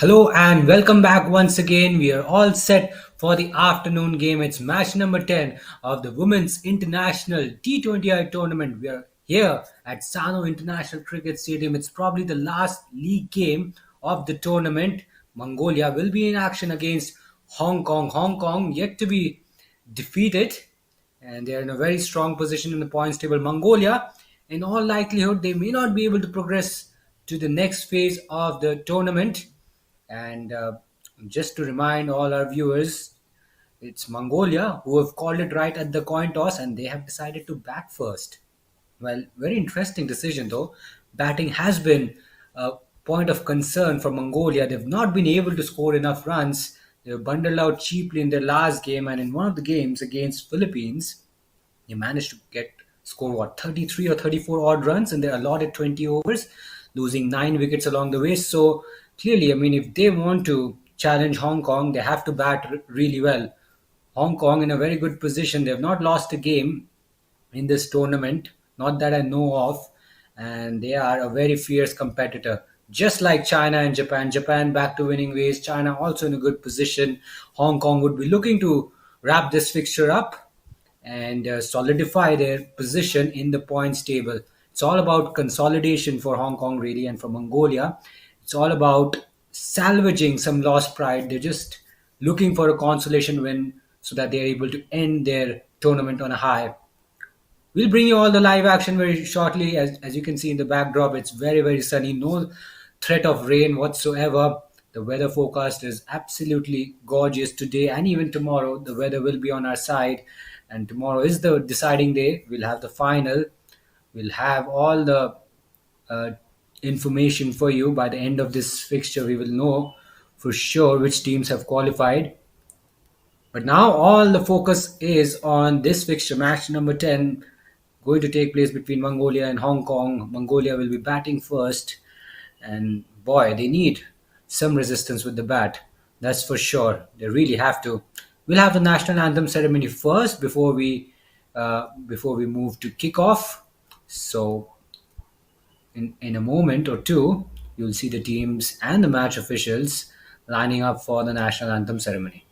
Hello and welcome back once again. We are all set for the afternoon game. It's match number 10 of the Women's International T20 tournament. We are here at Sano International Cricket Stadium. It's probably the last league game of the tournament. Mongolia will be in action against Hong Kong. Hong Kong yet to be defeated, and they are in a very strong position in the points table. Mongolia, in all likelihood, they may not be able to progress to the next phase of the tournament. And just to remind all our viewers, it's Mongolia who have called it right at the coin toss and they have decided to bat first. Well, very interesting decision though. Batting has been a point of concern for Mongolia. They've not been able to score enough runs. They were bundled out cheaply in their last game, and in one of the games against Philippines, they managed to get score 33 or 34 odd runs in their allotted 20 overs, losing 9 wickets along the way. So clearly, I mean, if they want to challenge Hong Kong, they have to bat really well. Hong Kong in a very good position. They have not lost a game in this tournament, not that I know of, and they are a very fierce competitor. Just like China and Japan, Japan back to winning ways, China also in a good position. Hong Kong would be looking to wrap this fixture up and solidify their position in the points table. It's all about consolidation for Hong Kong, really, and for Mongolia. It's all about salvaging some lost pride. They're just looking for a consolation win so that they're able to end their tournament on a high. We'll bring you all the live action very shortly. As you can see in the backdrop, it's very, very sunny. No threat of rain whatsoever. The weather forecast is absolutely gorgeous today and even tomorrow. The weather will be on our side. And tomorrow is the deciding day. We'll have the final. We'll have all the uh, information for you by the end of this fixture. We will know for sure which teams have qualified. But now all the focus is on this fixture, match number 10, going to take place between Mongolia and Hong Kong. Mongolia will be batting first, and boy, they need some resistance with the bat. That's for sure. They really have to. We'll have the national anthem ceremony first before we move to kickoff. So in a moment or two, you'll see the teams and the match officials lining up for the national anthem ceremony.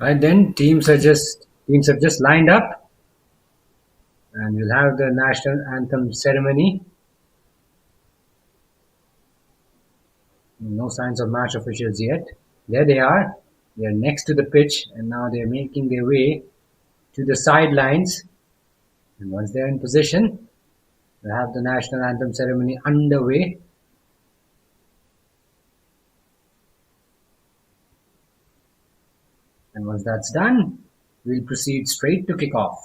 Right then, teams have just lined up, and we'll have the national anthem ceremony. No signs of match officials yet. There they are. They are next to the pitch, and now they are making their way to the sidelines. And once they're in position, we'll have the national anthem ceremony underway. And once that's done, we'll proceed straight to kickoff.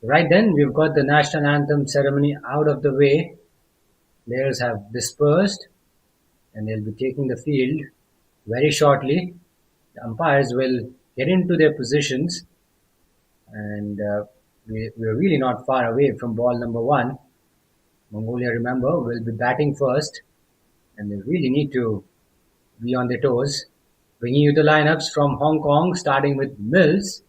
Right then, we've got the national anthem ceremony out of the way. Players have dispersed, and they'll be taking the field very shortly. The umpires will get into their positions, and we're really not far away from ball number one. Mongolia, remember, will be batting first, and they really need to be on their toes. Bringing you the lineups from Hong Kong, starting with Mills,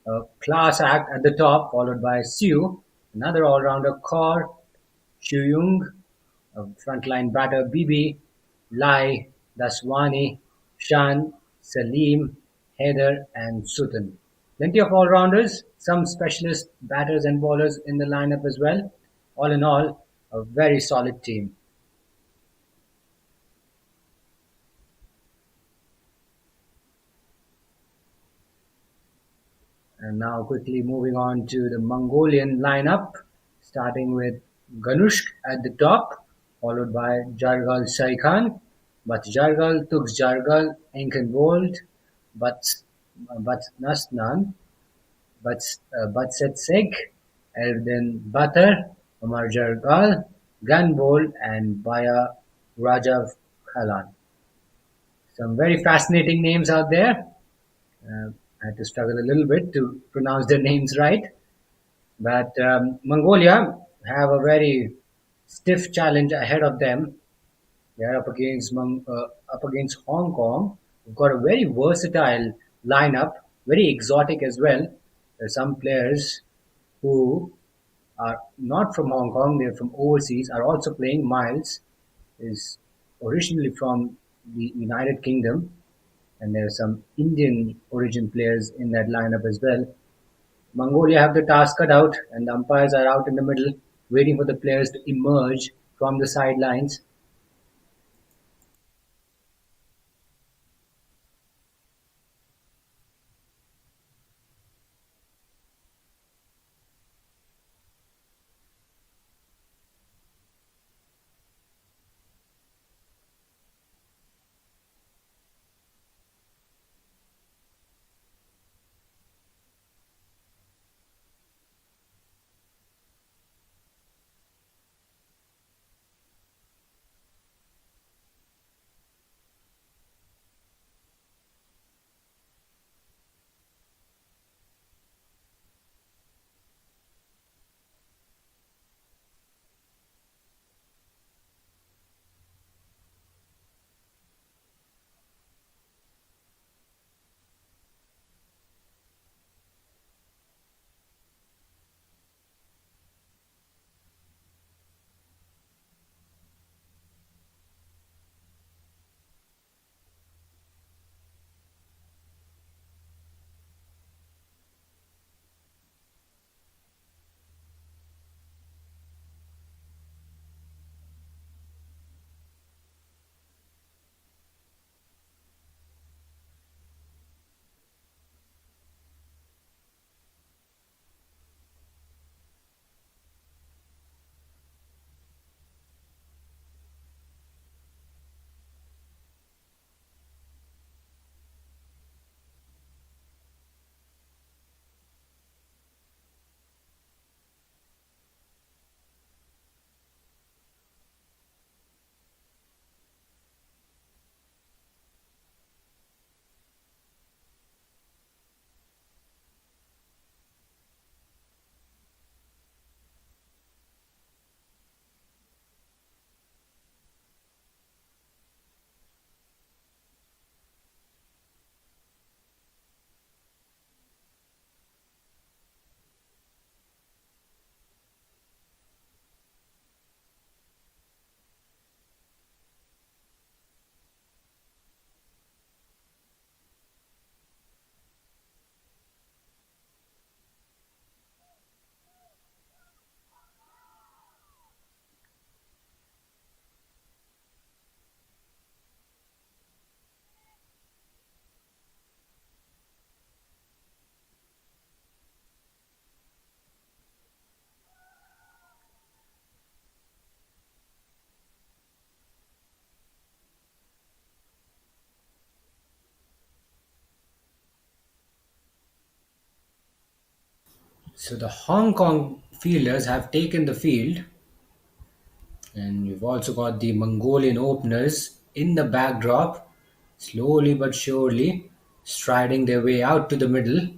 a class act at the top, followed by Siu, another all-rounder Kaur, Shuyung, a frontline batter Bibi, Lai, Daswani, Shan, Salim, Haider, and Sutan. Plenty of all-rounders, some specialist batters and bowlers in the lineup as well. All in all, a very solid team. And now quickly moving on to the Mongolian lineup, starting with Ganushk at the top, followed by Jargal Shaikhan, Bat Jargal, Tux Jargal, Enken Bold, Bat Bat Nasnan, Batsetseg, Erden Batar, Omar Jargal, Ganbol, and Baya Rajav Khalan. Some very fascinating names out there. I had to struggle a little bit to pronounce their names right. But Mongolia have a very stiff challenge ahead of them. They're up against Hong Kong. They've got a very versatile lineup, very exotic as well. There are some players who are not from Hong Kong; they're from overseas. Are also playing. Miles is originally from the United Kingdom, and there are some Indian origin players in that lineup as well. Mongolia have the task cut out, and the umpires are out in the middle, waiting for the players to emerge from the sidelines. So the Hong Kong fielders have taken the field, and we've also got the Mongolian openers in the backdrop, slowly but surely striding their way out to the middle.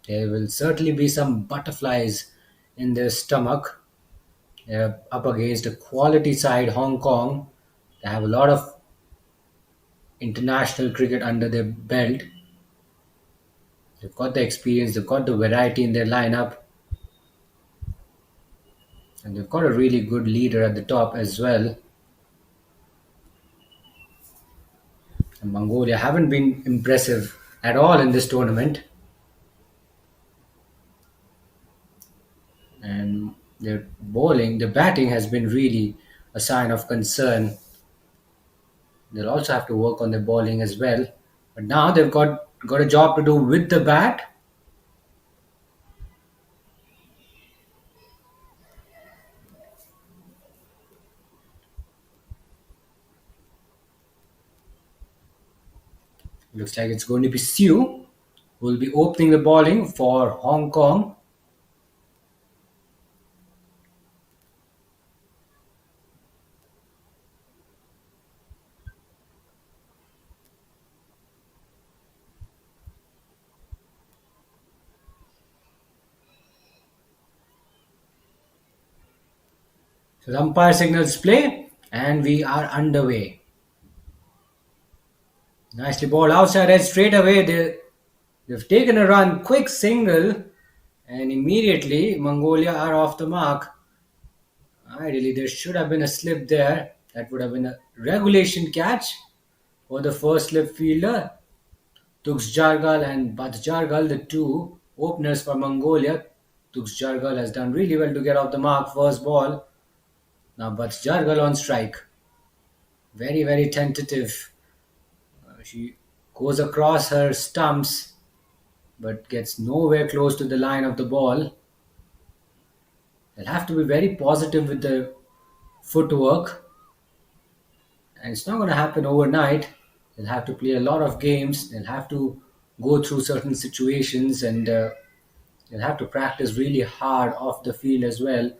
There will certainly be some butterflies in their stomach. They're up against a quality side, Hong Kong. They have a lot of international cricket under their belt. They've got the experience, they've got the variety in their lineup, and they've got a really good leader at the top as well. And Mongolia haven't been impressive at all in this tournament, and their batting has been really a sign of concern. They'll also have to work on their bowling as well. But now they've got a job to do with the bat. Looks like it's going to be Siu who will be opening the bowling for Hong Kong. So the umpire signals play, and we are underway. Nicely balled outside edge straight away. They've taken a run, quick single, and immediately Mongolia are off the mark. Ideally, there should have been a slip there. That would have been a regulation catch for the first slip fielder. Tuxjargal and Badjargal, the two openers for Mongolia. Tuxjargal has done really well to get off the mark. First ball. Now Badjargal on strike. Very, very tentative. She goes across her stumps but gets nowhere close to the line of the ball. They'll have to be very positive with the footwork, and it's not going to happen overnight. They'll have to play a lot of games. They'll have to go through certain situations, and they'll have to practice really hard off the field as well.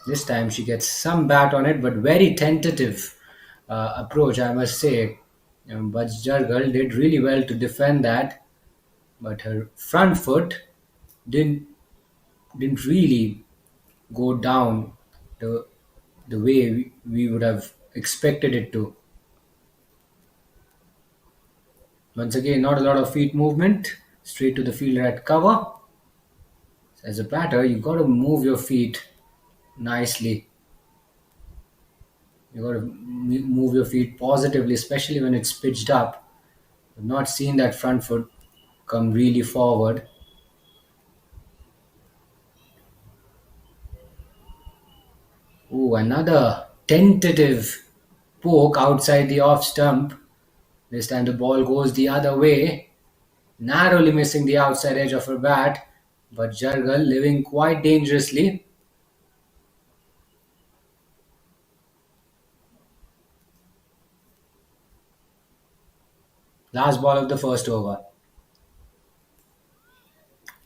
This time she gets some bat on it, but very tentative approach, I must say. Bajjargal did really well to defend that, but her front foot didn't didn't really go down the way we would have expected it to. Once again, not a lot of feet movement, straight to the fielder at cover. As a batter, you got to move your feet nicely. You got to move your feet positively, especially when it's pitched up. I've not seen that front foot come really forward. Ooh, another tentative poke outside the off stump. This time the ball goes the other way, narrowly missing the outside edge of her bat, but Jargal living quite dangerously. Last ball of the first over.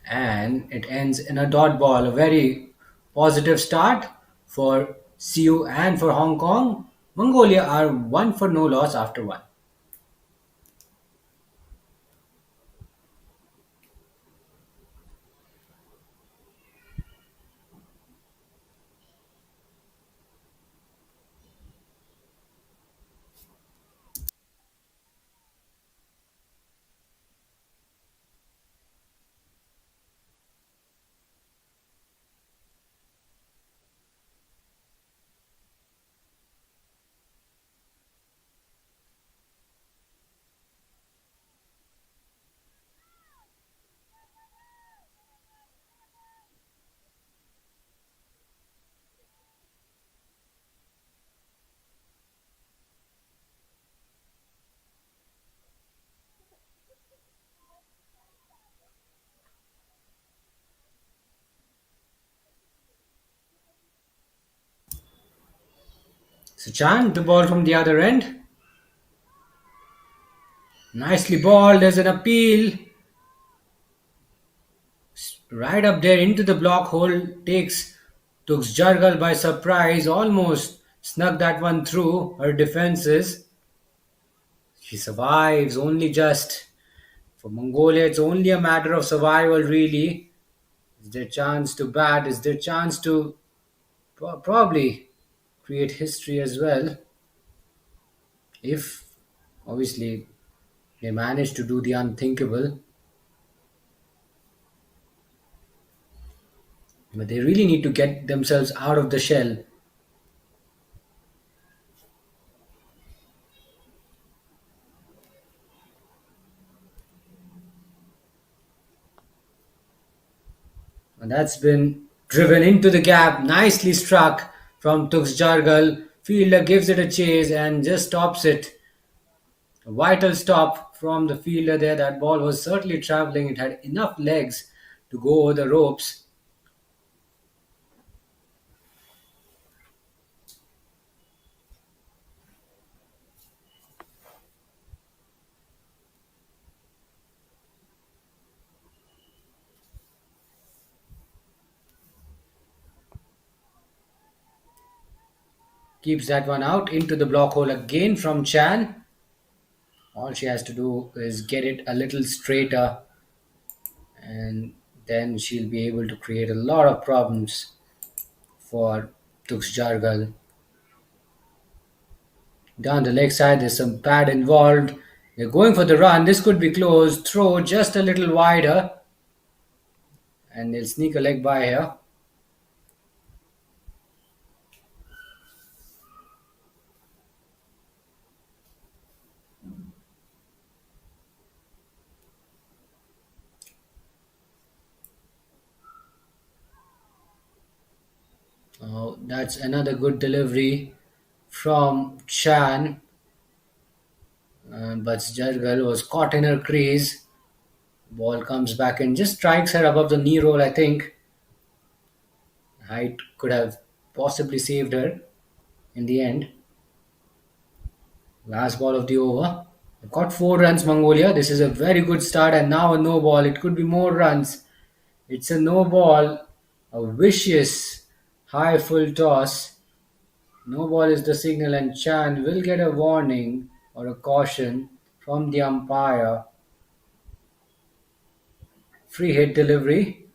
And it ends in a dot ball. A very positive start for Siu and for Hong Kong. Mongolia are one for no loss after one. So Chan, the ball from the other end. Nicely balled. There's an appeal. Right up there into the block hole. Took Jargal by surprise. Almost snuck that one through her defenses. She survives only just. For Mongolia, it's only a matter of survival, really. Is their chance to bat? Is their chance to probably create history as well? If, obviously, they manage to do the unthinkable. But they really need to get themselves out of the shell. And that's been driven into the gap. Nicely struck from Tuxjargal. Fielder gives it a chase and just stops it. A vital stop from the fielder there. That ball was certainly traveling. It had enough legs to go over the ropes. Keeps that one out into the block hole again from Chan. All she has to do is get it a little straighter, and then she'll be able to create a lot of problems for Tux Jargal. Down the leg side, there's some pad involved. They're going for the run. This could be close. Throw just a little wider, and they'll sneak a leg by here. Oh, that's another good delivery from Chan. But Jargal was caught in her crease. Ball comes back and just strikes her above the knee roll, I think. Height could have possibly saved her in the end. Last ball of the over. Got 4 runs, Mongolia. This is a very good start, and now a no ball. It could be more runs. It's a no ball. A vicious high full toss. No ball is the signal, and Chan will get a warning or a caution from the umpire. Free hit delivery,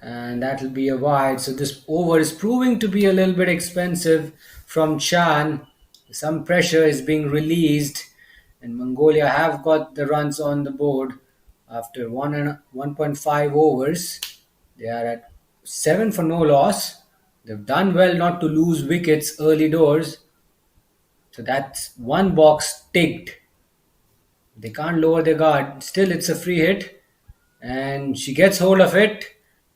and that'll be a wide. So this over is proving to be a little bit expensive from Chan. Some pressure is being released, and Mongolia have got the runs on the board after 1.5 overs. They are at 7 for no loss. They've done well not to lose wickets early doors. So that's one box ticked. They can't lower their guard. Still, it's a free hit, and she gets hold of it,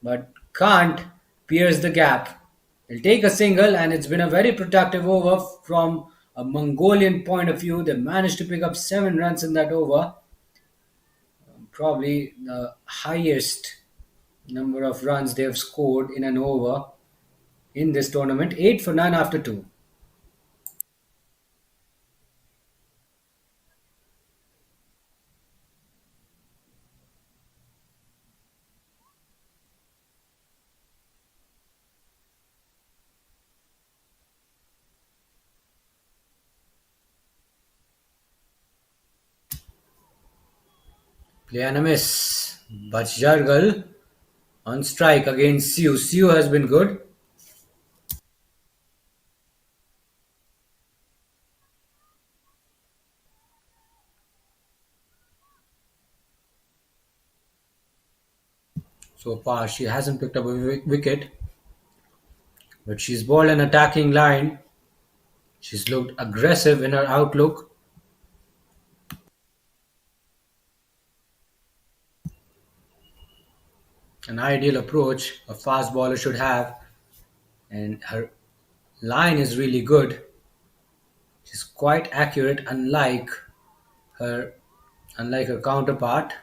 but can't pierce the gap. They'll take a single, and it's been a very productive over from a Mongolian point of view. They managed to pick up 7 runs in that over, probably the highest number of runs they've scored in an over in this tournament. 8 for 9 after 2. Play and a miss. But Jargal on strike against Siu. Siu has been good. So far, she hasn't picked up a wicket, but she's bowled an attacking line. She's looked aggressive in her outlook. An ideal approach a fast bowler should have, and her line is really good. She's quite accurate, her unlike her counterpart,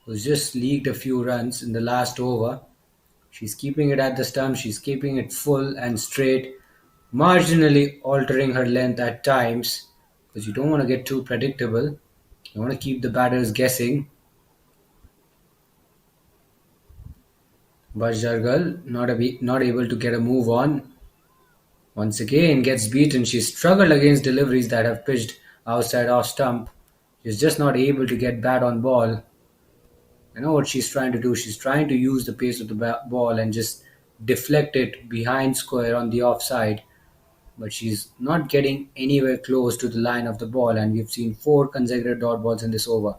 who's just leaked a few runs in the last over. She's keeping it at the stump. She's keeping it full and straight, marginally altering her length at times because you don't want to get too predictable. You want to keep the batters guessing. But Jargal not able to get a move on. Once again gets beaten. She struggled against deliveries that have pitched outside off stump. She's just not able to get bat on ball. I know what she's trying to do. She's trying to use the pace of the ball and just deflect it behind square on the offside. But she's not getting anywhere close to the line of the ball, and we've seen 4 consecutive dot balls in this over.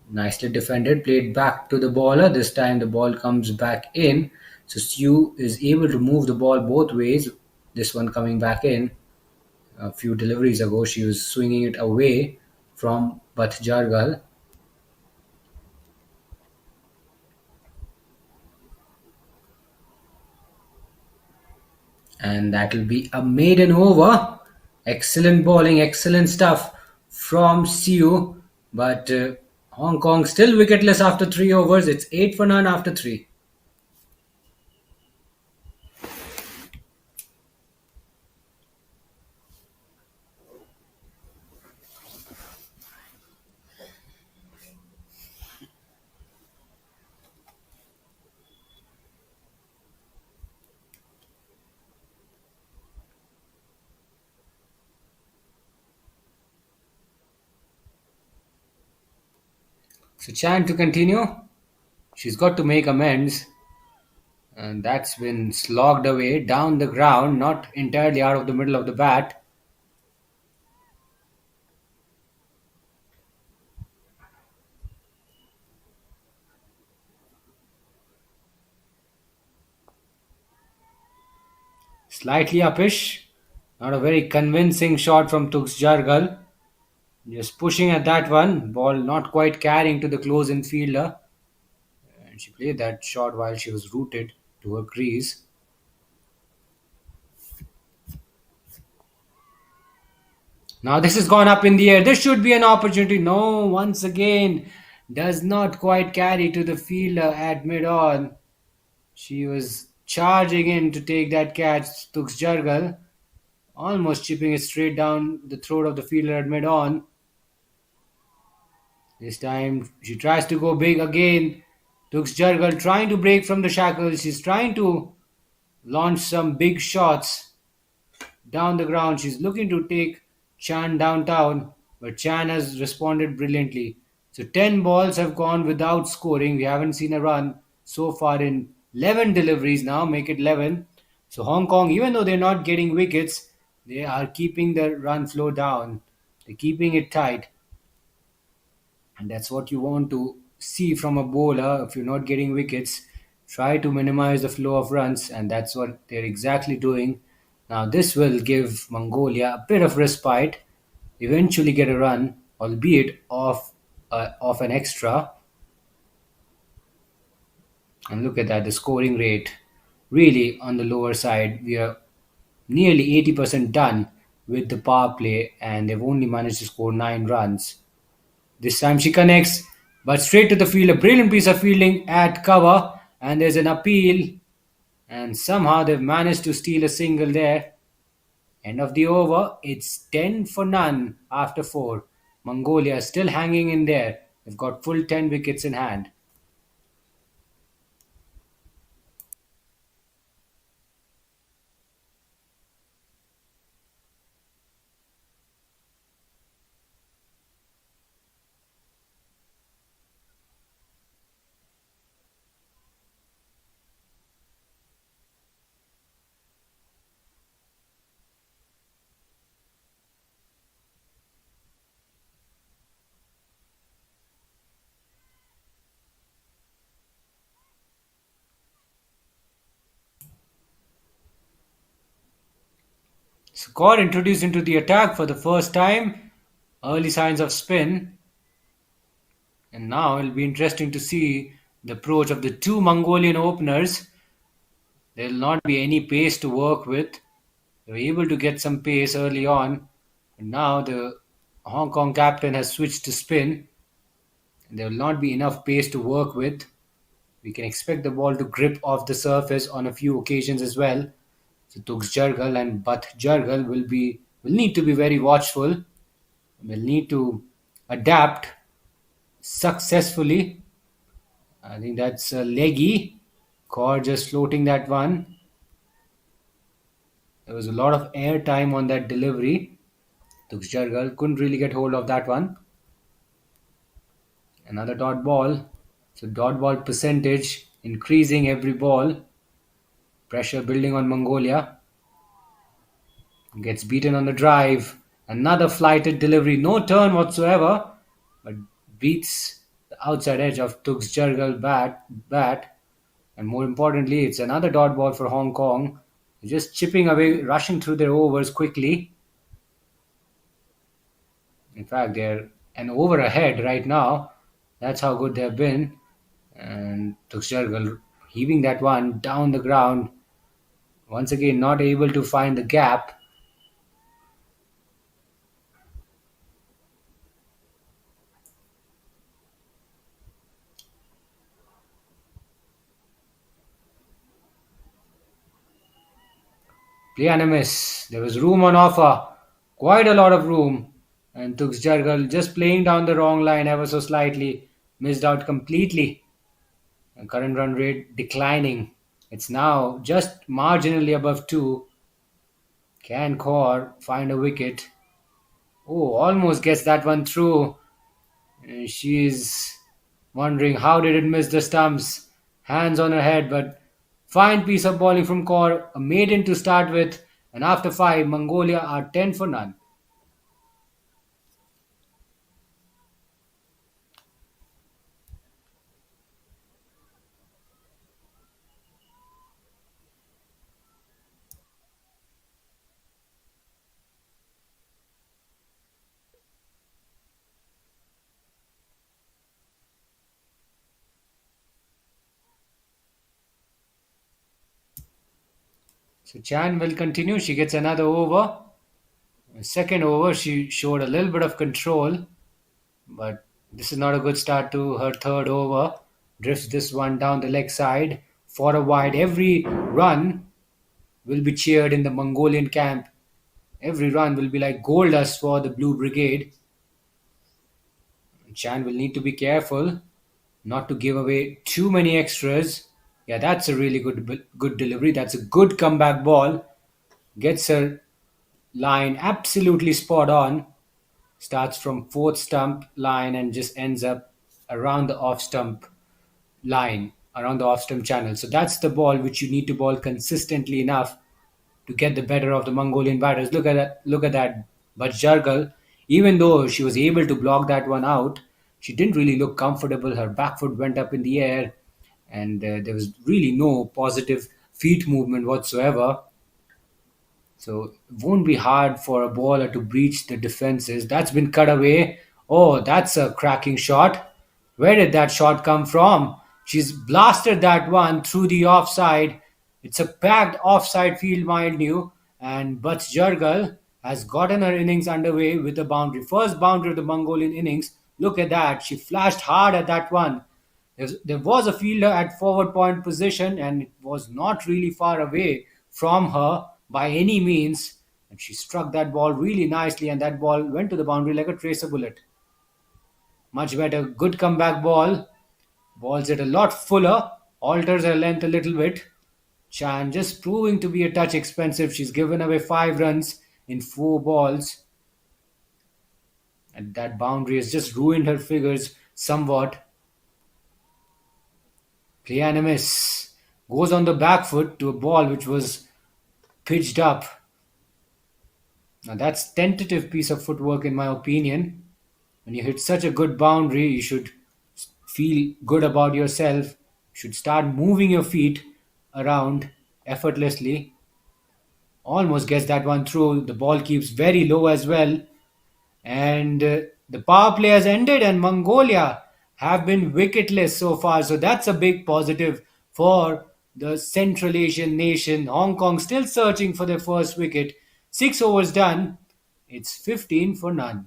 Nicely defended, played back to the bowler. This time the ball comes back in. So Stu is able to move the ball both ways. This one coming back in. A few deliveries ago, she was swinging it away from Bath Jargal. And that'll be a maiden over. Excellent bowling, excellent stuff from Siu. But Hong Kong still wicketless after 3 overs. It's 8 for none after 3. So Chan to continue. She's got to make amends. And that's been slogged away down the ground, not entirely out of the middle of the bat. Slightly uppish. Not a very convincing shot from Tux Jargal. Just pushing at that one. Ball not quite carrying to the close infielder. And she played that shot while she was rooted to her crease. Now this has gone up in the air. This should be an opportunity. No, once again, does not quite carry to the fielder at mid on. She was charging in to take that catch. Tux Jargal almost chipping it straight down the throat of the fielder at mid on. This time she tries to go big again. Tux Jargal trying to break from the shackles. She's trying to launch some big shots down the ground. She's looking to take Chan downtown, but Chan has responded brilliantly. So 10 balls have gone without scoring. We haven't seen a run so far in 11 deliveries now, make it 11. So Hong Kong, even though they're not getting wickets, they are keeping the run flow down. They're keeping it tight. And that's what you want to see from a bowler. If you're not getting wickets, try to minimize the flow of runs, and that's what they're exactly doing. Now, this will give Mongolia a bit of respite, eventually get a run, albeit off an extra. And look at that, the scoring rate really on the lower side. We are nearly 80% done with the power play, and they've only managed to score 9 runs. This time she connects, but straight to the field. A brilliant piece of fielding at cover, and there's an appeal, and somehow they've managed to steal a single there. End of the over. It's 10 for none after 4. Mongolia is still hanging in there. They've got full 10 wickets in hand. Scott introduced into the attack for the first time. Early signs of spin. And now it'll be interesting to see the approach of the two Mongolian openers. There'll not be any pace to work with. They were able to get some pace early on. And now the Hong Kong captain has switched to spin. And there will not be enough pace to work with. We can expect the ball to grip off the surface on a few occasions as well. So Tux Jargal and Butt Jargal will need to be very watchful. Will need to adapt successfully. I think that's a leggy. Kaur just floating that one. There was a lot of air time on that delivery. Tux Jargal couldn't really get hold of that one. Another dot ball. So dot ball percentage increasing every ball. Pressure building on Mongolia. Gets beaten on the drive. Another flighted delivery. No turn whatsoever. But beats the outside edge of Tux Jargal bat. And more importantly, it's another dot ball for Hong Kong. Just chipping away, rushing through their overs quickly. In fact, they're an over ahead right now. That's how good they've been. And Tuxjargal heaving that one down the ground. Once again, not able to find the gap. Play and a miss. There was room on offer. Quite a lot of room. And Tuxjargal just playing down the wrong line ever so slightly. Missed out completely. And current run rate declining. It's now just marginally above 2. Can Kaur find a wicket? Oh, almost gets that one through. She's wondering how did it miss the stumps. Hands on her head, but fine piece of bowling from Kaur, a maiden to start with, and after 5, Mongolia are 10 for none. So Chan will continue. She gets another over. Second over, she showed a little bit of control, but this is not a good start to her third over. Drifts this one down the leg side for a wide. Every run will be cheered in the Mongolian camp. Every run will be like gold dust for the Blue Brigade. Chan will need to be careful not to give away too many extras. Yeah, that's a really good delivery. That's a good comeback ball. Gets her line absolutely spot on. Starts from fourth stump line and just ends up around the off stump line, around the off stump channel. So that's the ball which you need to bowl consistently enough to get the better of the Mongolian batters. Look at that! Look at that! But Jargal, even though she was able to block that one out, she didn't really look comfortable. Her back foot went up in the air, and there was really no positive feet movement whatsoever. So it won't be hard for a bowler to breach the defenses. That's been cut away. Oh, that's a cracking shot. Where did that shot come from? She's blasted that one through the offside. It's a packed offside field, mind you. And But Jargal has gotten her innings underway with a boundary. First boundary of the Mongolian innings. Look at that. She flashed hard at that one. There was a fielder at forward point position, and it was not really far away from her by any means. And she struck that ball really nicely, and that ball went to the boundary like a tracer bullet. Much better, good comeback ball. Balls it a lot fuller, alters her length a little bit. Chan just proving to be a touch expensive. She's given away 5 runs in 4 balls, and that boundary has just ruined her figures somewhat. Plianimis goes on the back foot to a ball which was pitched up. Now that's tentative piece of footwork in my opinion. When you hit such a good boundary, you should feel good about yourself. You should start moving your feet around effortlessly. Almost gets that one through. The ball keeps very low as well. And the power play has ended, and Mongolia have been wicketless so far. So that's a big positive for the Central Asian nation. Hong Kong still searching for their first wicket. 6 overs done. It's 15 for none.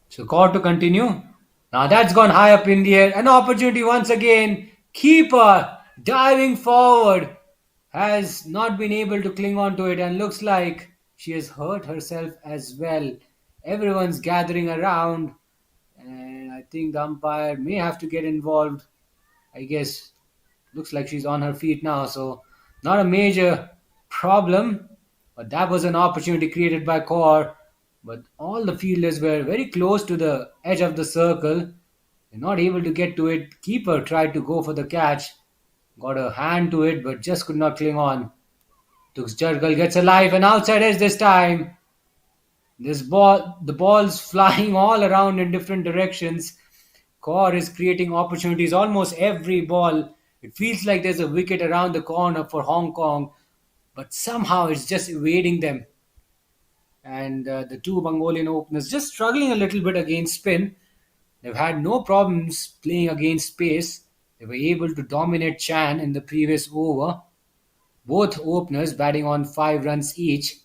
So Kaur to continue. Now that's gone high up in the air. An opportunity once again. Keeper diving forward has not been able to cling on to it and looks like she has hurt herself as well. Everyone's gathering around, and I think the umpire may have to get involved. I guess looks like she's on her feet now, so not a major problem. But that was an opportunity created by Kaur. But all the fielders were very close to the edge of the circle. They're not able to get to it. Keeper tried to go for the catch, got a hand to it, but just could not cling on. Tux Jargal gets alive and outside edge this time. The ball's flying all around in different directions. Kaur is creating opportunities almost every ball. It feels like there's a wicket around the corner for Hong Kong, but somehow it's just evading them. And the two Mongolian openers just struggling a little bit against spin. They've had no problems playing against pace. They were able to dominate Chan in the previous over. Both openers batting on 5 runs each.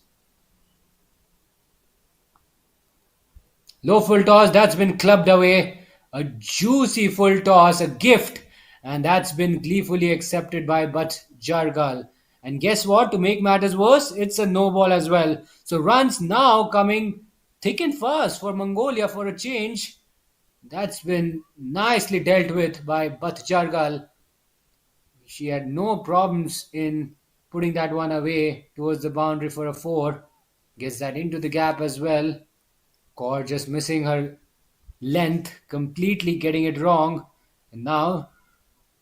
Low full toss, that's been clubbed away. A juicy full toss, a gift, and that's been gleefully accepted by But Jargal. And guess what? To make matters worse, it's a no ball as well. So runs now coming thick and fast for Mongolia for a change. That's been nicely dealt with by Bath Jargal. She had no problems in putting that one away towards the boundary for a four. Gets that into the gap as well. Kaur just missing her length, completely getting it wrong. And now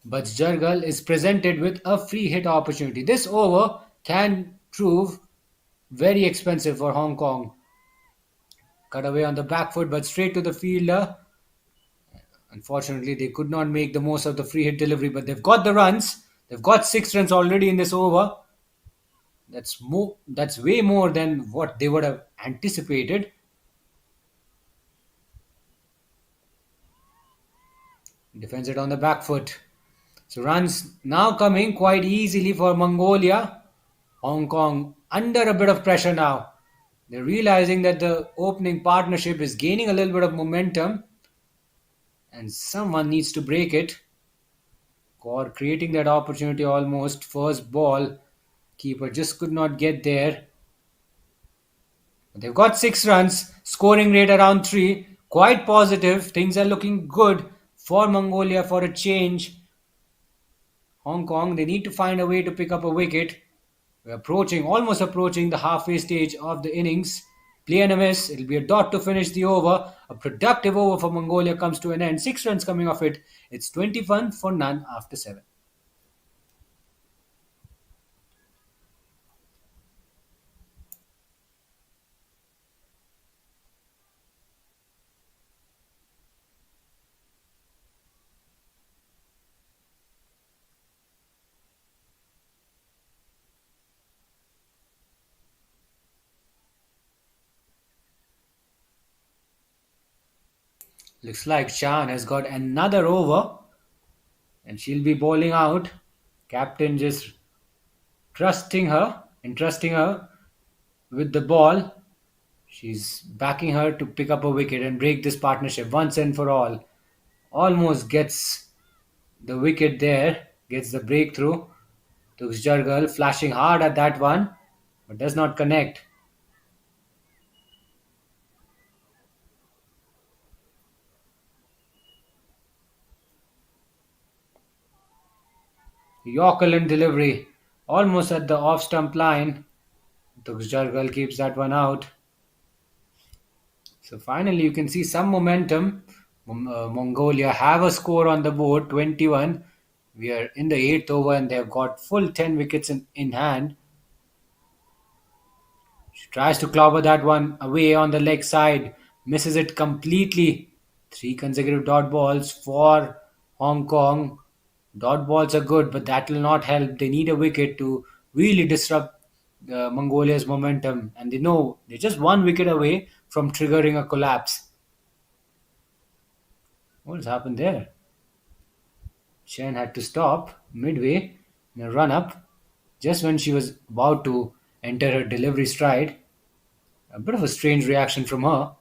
Bajjargal is presented with a free hit opportunity. This over can prove very expensive for Hong Kong. Cut away on the back foot, but straight to the fielder. Unfortunately, they could not make the most of the free hit delivery, but they've got the runs. They've got 6 runs already in this over. That's more. That's way more than what they would have anticipated. Defends it on the back foot. So runs now coming quite easily for Mongolia. Hong Kong under a bit of pressure now. They're realizing that the opening partnership is gaining a little bit of momentum and someone needs to break it. Kaur creating that opportunity almost. First ball. Keeper just could not get there. But they've got 6 runs. Scoring rate around 3. Quite positive. Things are looking good for Mongolia for a change. Hong Kong, they need to find a way to pick up a wicket. We're almost approaching the halfway stage of the innings. Play and a miss. It'll be a dot to finish the over. A productive over for Mongolia comes to an end. 6 runs coming off it. It's 21 for none after 7. Looks like Chan has got another over and she'll be bowling out. Captain just entrusting her with the ball. She's backing her to pick up a wicket and break this partnership once and for all. Almost gets the wicket there, gets the breakthrough. Tuxjargal flashing hard at that one, but does not connect. Yorker delivery, almost at the off stump line. Tuxjargal keeps that one out. So finally, you can see some momentum. Mongolia have a score on the board, 21. We are in the 8th over and they've got full 10 wickets in hand. She tries to clobber that one away on the leg side, misses it completely. 3 consecutive dot balls for Hong Kong. Dot balls are good, but that will not help. They need a wicket to really disrupt Mongolia's momentum, and they know they're just 1 wicket away from triggering a collapse. What has happened there? Chen had to stop midway in a run up just when she was about to enter her delivery stride. A bit of a strange reaction from her.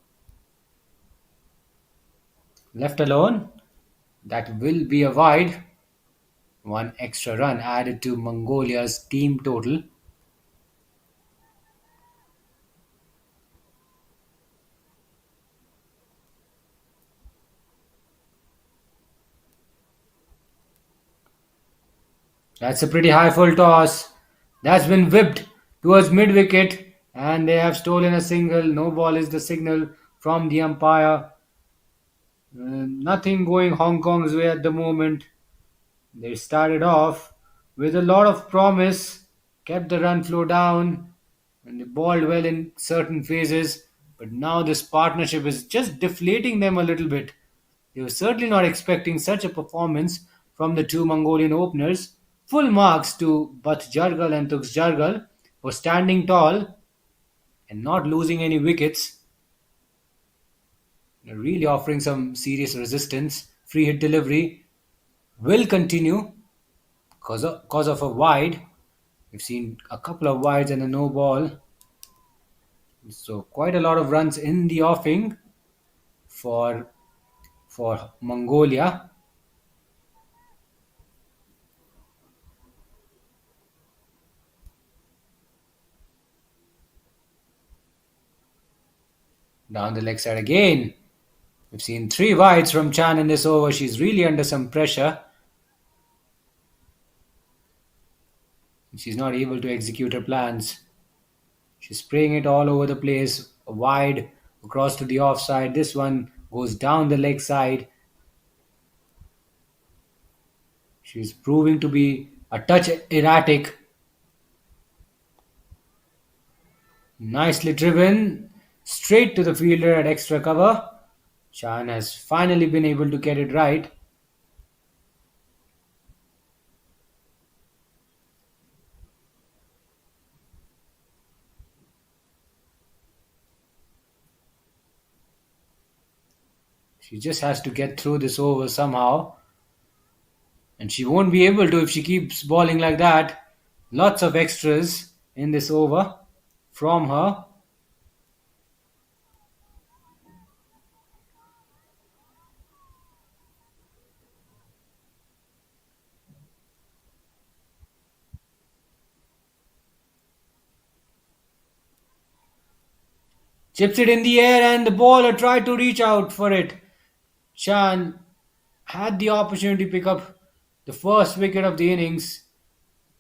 Left alone, that will be a wide. 1 extra run added to Mongolia's team total. That's a pretty high full toss. That's been whipped towards mid wicket, and they have stolen a single. No ball is the signal from the umpire. Nothing going Hong Kong's way at the moment. They started off with a lot of promise, kept the run flow down, and they bowled well in certain phases. But now this partnership is just deflating them a little bit. They were certainly not expecting such a performance from the two Mongolian openers. Full marks to Bath Jargal and Tux Jargal for standing tall and not losing any wickets. They're really offering some serious resistance. Free hit delivery will continue cause of a wide. We've seen a couple of wides and a no ball. So quite a lot of runs in the offing for Mongolia. Down the leg side again. We've seen three wides from Chan in this over. She's really under some pressure. She's not able to execute her plans. She's spraying it all over the place. Wide across to the offside. This one goes down the leg side. She's proving to be a touch erratic. Nicely driven. Straight to the fielder at extra cover. Chan has finally been able to get it right. She just has to get through this over somehow. And she won't be able to if she keeps bowling like that. Lots of extras in this over from her. Chips it in the air and the bowler tried to reach out for it. Chan had the opportunity to pick up the first wicket of the innings,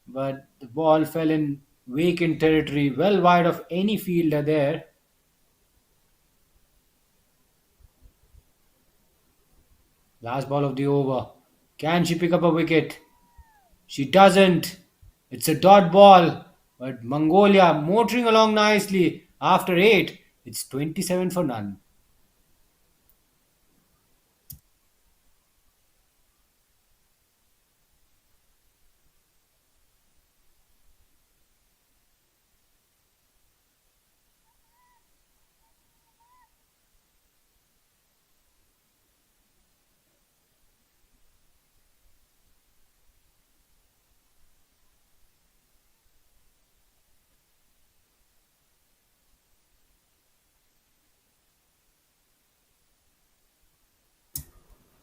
but the ball fell in vacant territory, well wide of any fielder there. Last ball of the over. Can she pick up a wicket? She doesn't. It's a dot ball, but Mongolia motoring along nicely. After 8, it's 27 for none.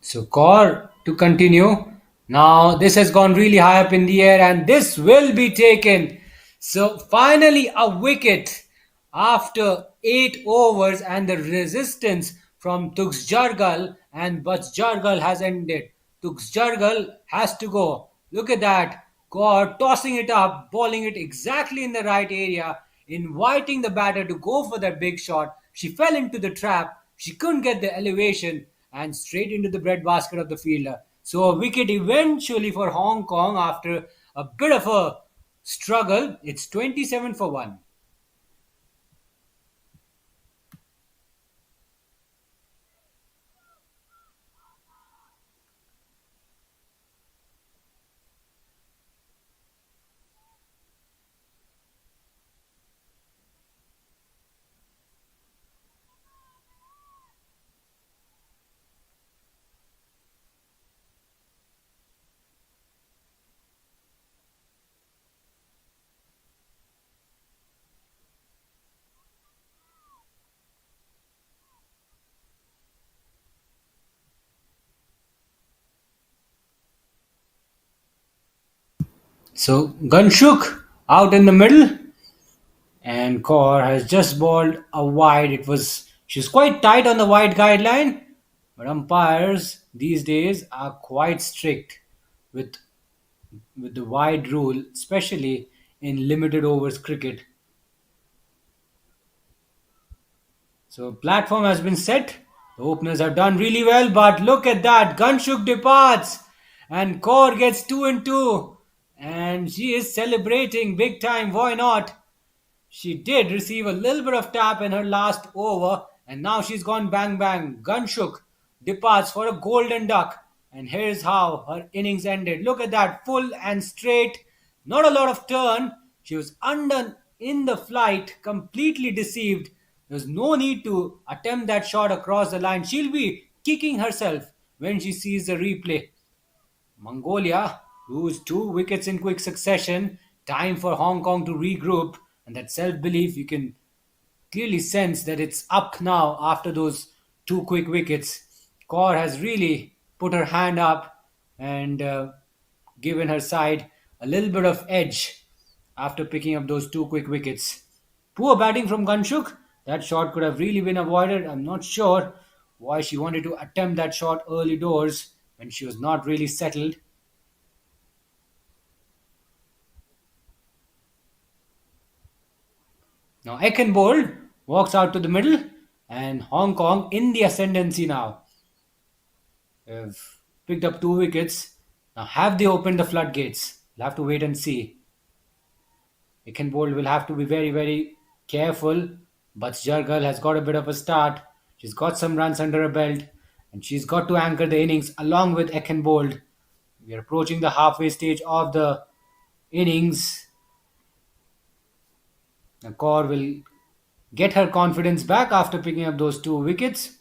So Kaur to continue. Now this has gone really high up in the air and this will be taken. So finally a wicket after 8 overs and the resistance from Tux Jargal and Bats Jargal has ended. Tux Jargal has to go. Look at that. Kaur tossing it up, bowling it exactly in the right area, inviting the batter to go for that big shot. She fell into the trap. She couldn't get the elevation and straight into the breadbasket of the fielder. So a wicket eventually for Hong Kong after a bit of a struggle. It's 27 for 1. So Gunshuk out in the middle and Kaur has just bowled a wide. She's quite tight on the wide guideline, but umpires these days are quite strict with with the wide rule, especially in limited overs cricket. So platform has been set. The openers have done really well, but look at that. Gunshuk departs and Kaur gets 2 and 2. And she is celebrating big time. Why not? She did receive a little bit of tap in her last over, and now she's gone bang bang. Gunshuk departs for a golden duck, and here's how her innings ended. Look at that, full and straight, not a lot of turn. She was undone in the flight, completely deceived. There's no need to attempt that shot across the line. She'll be kicking herself when she sees the replay. Mongolia lose 2 wickets in quick succession. Time for Hong Kong to regroup. And that self belief, you can clearly sense that it's up now after those 2 quick wickets. Kaur has really put her hand up and given her side a little bit of edge after picking up those 2 quick wickets. Poor batting from Ganshuk, That shot could have really been avoided. I'm not sure why she wanted to attempt that shot early doors when she was not really settled. Now Ekenbold walks out to the middle, and Hong Kong in the ascendancy now. Have picked up 2 wickets. Now have they opened the floodgates? We'll have to wait and see. Ekenbold will have to be very, very careful. But Jargal has got a bit of a start. She's got some runs under her belt, and she's got to anchor the innings along with Ekenbold. We are approaching the halfway stage of the innings. The Kaur will get her confidence back after picking up those 2 wickets.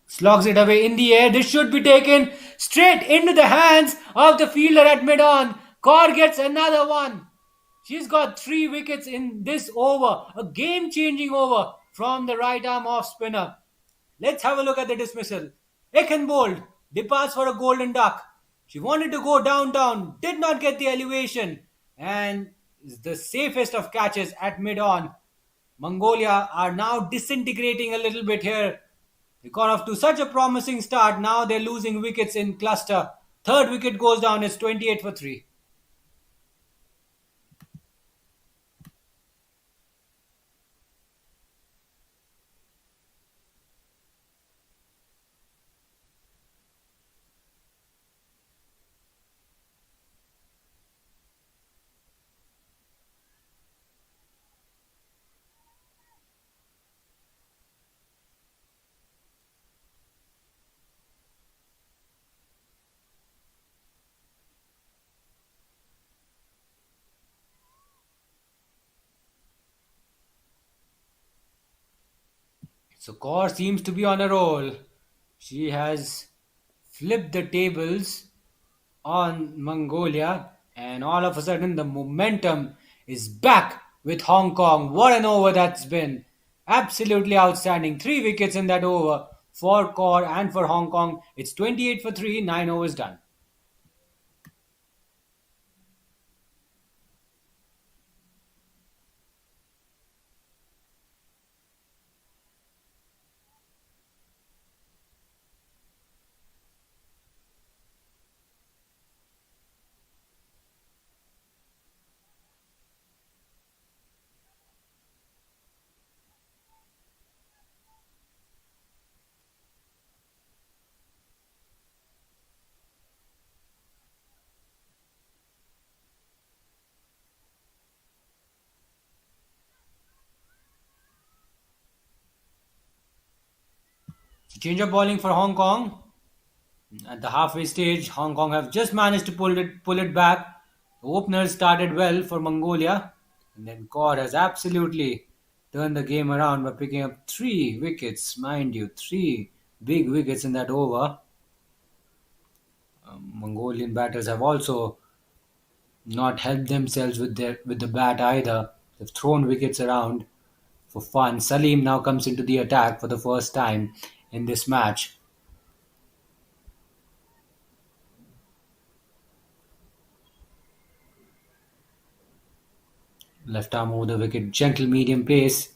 Slogs it away in the air. This should be taken straight into the hands of the fielder at mid-on. Kaur gets another one. She's got 3 wickets in this over. A game-changing over from the right arm off spinner. Let's have a look at the dismissal. Ekenbold departs for a golden duck. She wanted to go downtown, did not get the elevation, and is the safest of catches at mid-on. Mongolia are now disintegrating a little bit here. They got off to such a promising start. Now they're losing wickets in cluster. Third wicket goes down. It's 28 for 3. So Kaur seems to be on a roll. She has flipped the tables on Mongolia, and all of a sudden the momentum is back with Hong Kong. What an over that's been! Absolutely outstanding. 3 wickets in that over for Kaur and for Hong Kong. It's 28 for 3, 9 overs done. So change of bowling for Hong Kong. At the halfway stage, Hong Kong have just managed to pull it back. The openers started well for Mongolia, and then Kaur has absolutely turned the game around by picking up 3 wickets, mind you, 3 big wickets in that over. Mongolian batters have also not helped themselves with the bat either. They've thrown wickets around for fun. Salim now comes into the attack for the first time in this match. Left arm over the wicket, gentle medium pace.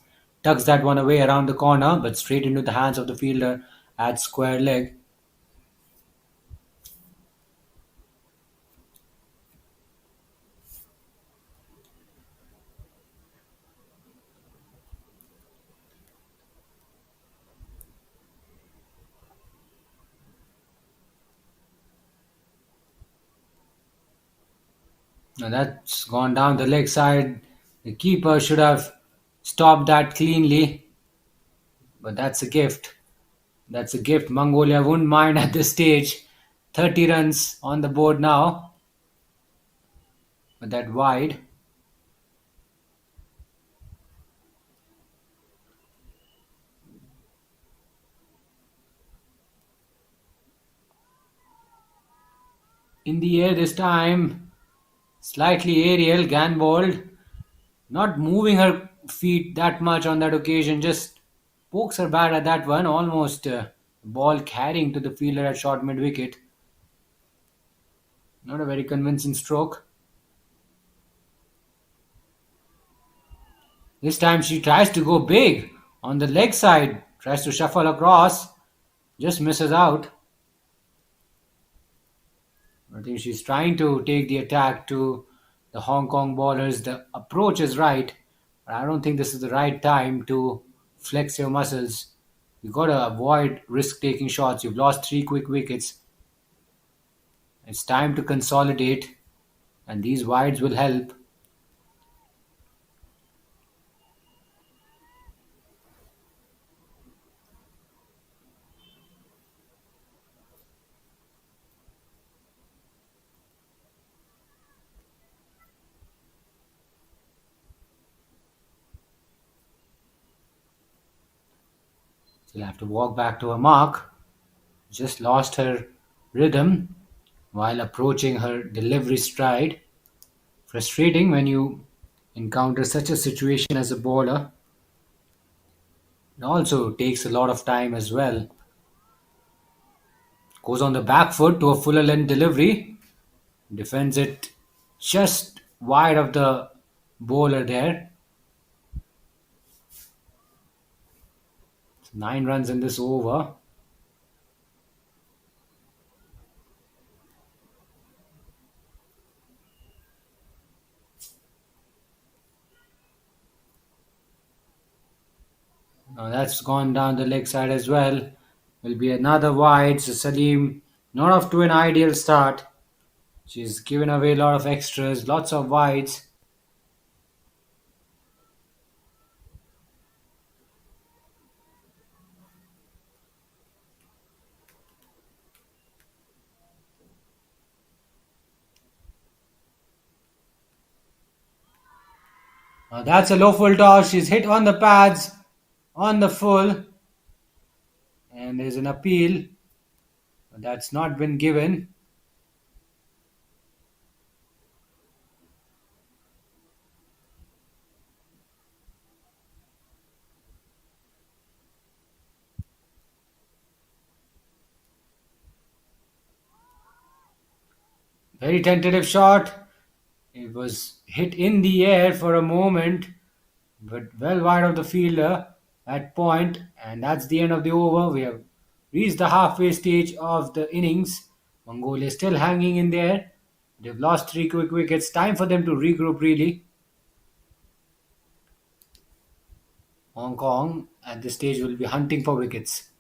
Tucks that one away around the corner, but straight into the hands of the fielder at square leg. Now that's gone down the leg side. The keeper should have stopped that cleanly, but that's a gift. That's a gift. Mongolia wouldn't mind at this stage. 30 runs on the board now, but that wide. In the air this time, slightly aerial, Ganbold, not moving her feet that much on that occasion, just pokes her bat at that one, almost ball carrying to the fielder at short mid wicket. Not a very convincing stroke. This time she tries to go big on the leg side, tries to shuffle across, just misses out. I think she's trying to take the attack to the Hong Kong bowlers. The approach is right, but I don't think this is the right time to flex your muscles. You've got to avoid risk taking shots. You've lost three quick wickets. It's time to consolidate, and these wides will help. She'll have to walk back to her mark. Just lost her rhythm while approaching her delivery stride. Frustrating when you encounter such a situation as a bowler. It also takes a lot of time as well. Goes on the back foot to a fuller length delivery. Defends it just wide of the bowler there. 9 runs in this over. Now that's gone down the leg side as well. Will be another wide. So Salim not off to an ideal start. She's given away a lot of extras, lots of wides. Now that's a low full toss. She's hit on the pads, on the full, and there's an appeal. That's not been given. Very tentative shot. It was hit in the air for a moment, but well wide of the fielder at point, and that's the end of the over. We have reached the halfway stage of the innings. Mongolia still hanging in there. They've lost three quick wickets. Time for them to regroup, really. Hong Kong at this stage will be hunting for wickets.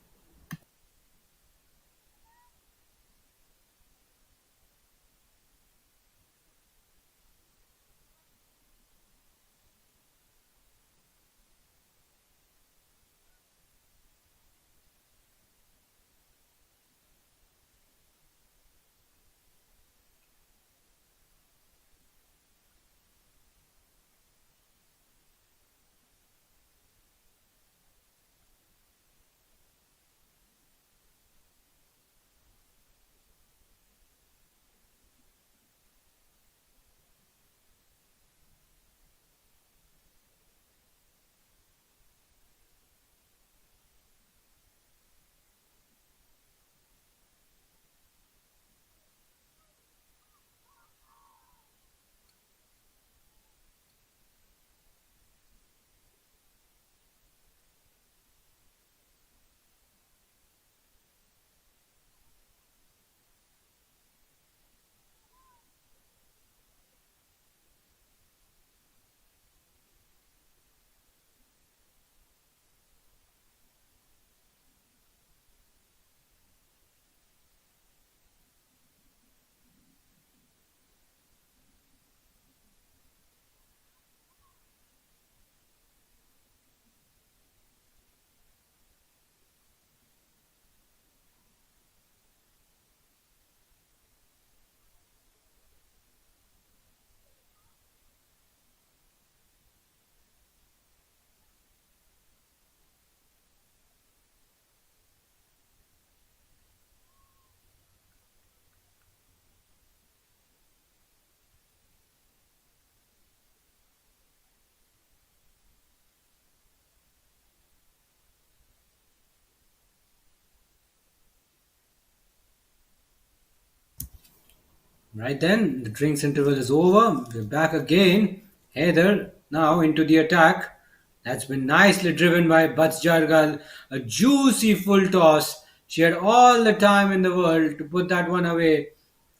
Right then, the drinks interval is over. We're back again. Heather now into the attack. That's been nicely driven by Bats Jargal. A juicy full toss. She had all the time in the world to put that one away.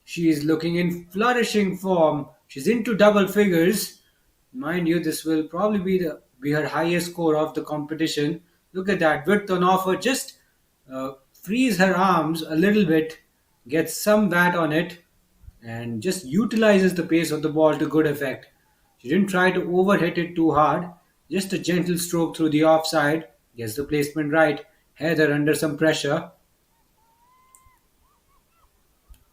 She is looking in flourishing form. She's into double figures. Mind you, this will probably be her highest score of the competition. Look at that width on offer. Just frees her arms a little bit, gets some bat on it, and just utilizes the pace of the ball to good effect. She didn't try to overhit it too hard, just a gentle stroke through the offside, gets the placement right. Heather under some pressure.